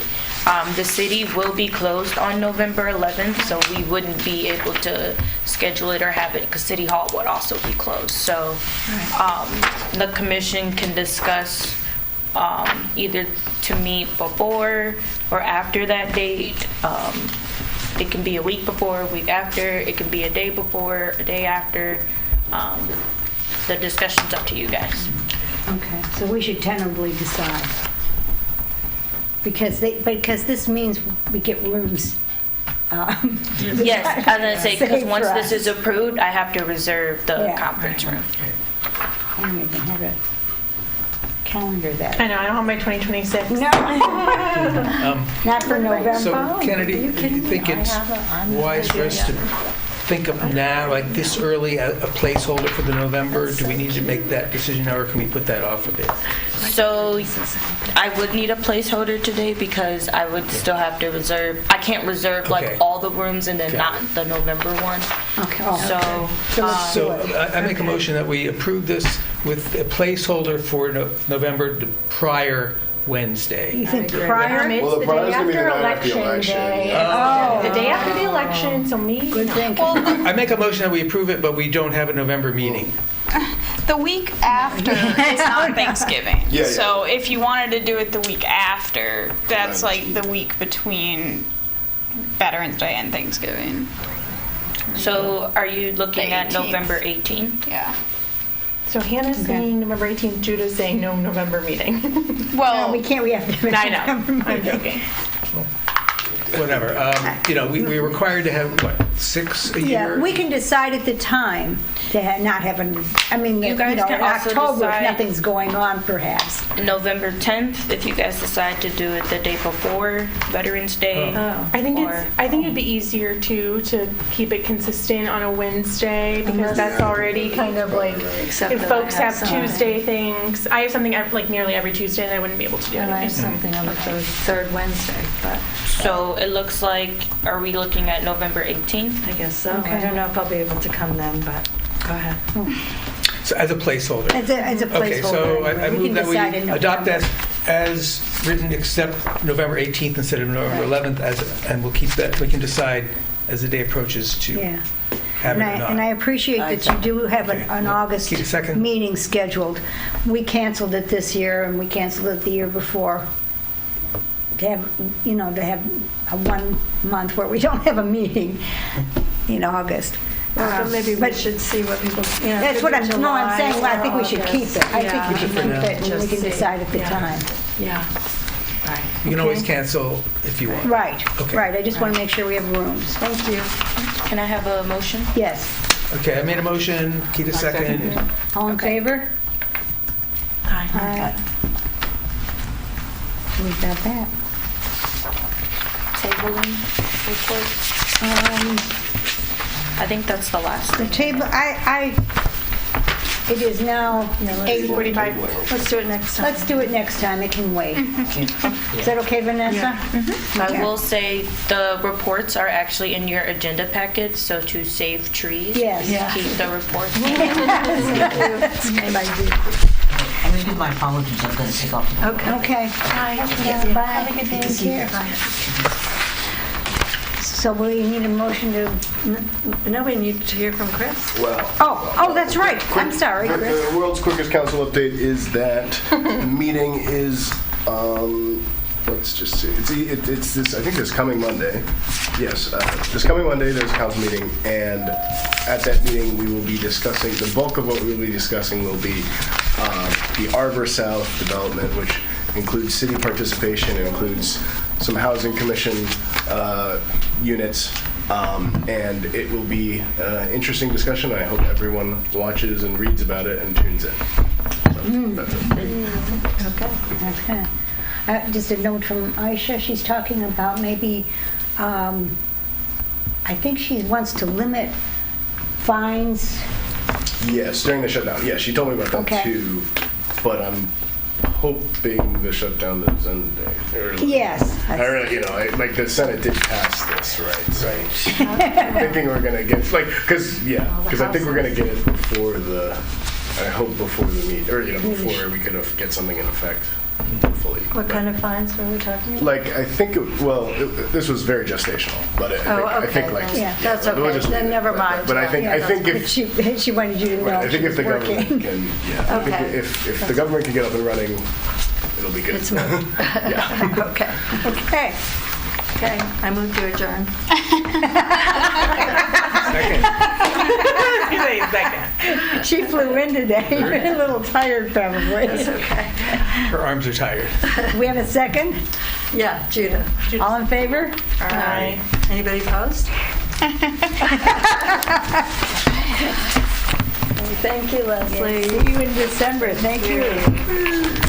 The city will be closed on November 11th, so we wouldn't be able to schedule it or have it because City Hall would also be closed. So the commission can discuss either to meet before or after that date. It can be a week before, a week after. It can be a day before, a day after. The discussion's up to you guys. Okay, so we should tentatively decide. Because this means we get rooms. Yes, I was gonna say, because Save once for this us. is approved, I have to reserve the Yeah. conference room. I don't even have a calendar I that. know, I don't have my 2026. No, not for November. So Kennedy, Are you do kidding you me? think it's I'm wise for us to think of now, like this early, a placeholder for the November? Do we need to make that decision now, or can we put that off a bit? So I would need a placeholder today because I would still have to reserve. I can't reserve Okay. like all the rooms and then Got not the November one. Okay. So, So let's do So it. I make a motion that we approve this with a placeholder for November, the prior Wednesday. You think It's prior? Well, the the prior's day gonna be the after night after the election election. day. Oh. The day after the election, so me. Good thinking. I make a motion that we approve it, but we don't have a November meeting. The week after is not Thanksgiving. Yeah, yeah. So if you wanted to do it the week after, that's like the week between Veterans Day and Thanksgiving. so are you looking The at 18th. November 18th? Yeah. So Hannah's saying November 18th, Judah's saying no November meeting. Well, We can't, we have to have a I know, November I'm meeting. joking. Whatever. We're required to have, what, 6 a year? Yeah, we can decide at the time to not have a, I mean, You guys can in also October, if decide- nothing's going on, perhaps. November 10th, if you guys decide to do it the day before Veterans Day. I think Or- I think it'd be easier too to keep it consistent on a Wednesday because Unless- that's already kind of like Except if that folks I have have something. Tuesday things. I have something like nearly every Tuesday that I wouldn't be able to do. And I have anyway. something on the third Wednesday, but So it looks like, are we looking at November 18th? 15th? I guess so. I Okay. don't know if I'll be able to come then, but go ahead. So as a placeholder. As a placeholder. Okay, so I anyway. We move can that we decide in adopt November. as written, except November 18th instead of November Right. 11th, and we'll keep that, we can decide as the day approaches to Yeah. have it or And I not. appreciate that you do have an Okay. August Keep it second. meeting scheduled. We canceled it this year, and we canceled it the year before, to have a 1 month where we don't have a meeting in August. Well, but maybe we But should see what people, That's what I'm saying, well, I think we should keep it. I think Yeah. we should keep it, and we Just can see. decide at the Yeah. time. Yeah. Right. You can always Okay. cancel if you want. Right, Okay. right. I just want to make sure we have rooms. Thank you. Can I have a motion? Yes. Okay, I made a motion, Keita seconded. All in favor? Aye. We've got that. Tabling report? I think that's the last. The table, it is now 8:45. Let's do it next time. Let's do it next time, it can wait. Is that okay, Vanessa? I will say the reports are actually in your agenda package, so to save trees, Yes. Yeah. keep the reports. Good idea. I'm going to give my apologies. I'm going to take off. Okay. Bye. Have a good day. Take care. So we need a motion to, No, we need to hear from Chris. Well, oh, that's right. I'm sorry, Chris. the world's quickest council update is that the meeting is, let's just see, it's this, I think this coming Monday. Yes, this coming Monday, there's a council meeting, and at that meeting, we will be discussing, the bulk of what we will be discussing will be the Arbor South development, which includes city participation, it includes some housing commission units, and it will be an interesting discussion. I hope everyone watches and reads about it and tunes in. So, that's it. Okay. Just a note from Aisha, she's talking about maybe, I think she wants to limit fines. Yes, during the shutdown. Yeah, she told me about that Okay. too, but I'm hoping the shutdown is ending early. Yes. I really, like the Senate did pass this, right? So I'm thinking we're gonna get, because I think we're gonna get it before before the meet, or before we could get something in effect, hopefully. What kind of fines were we talking about? I think, this was very gestational, but I think Yeah, that's we'll okay. just leave Then it. never mind. But I think if She wanted you to know Right, I think if the she's government working. can, I think Okay. if the government can get up and running, it'll be good. It's moving. Yeah. Okay. Okay. Okay, I move to adjourn. Second. She flew in today, a little tired probably. That's okay. Her arms are tired. We have a second? Yeah, Judah. All in favor? Aye. Anybody opposed? Thank you, Leslie. See you in December, thank you.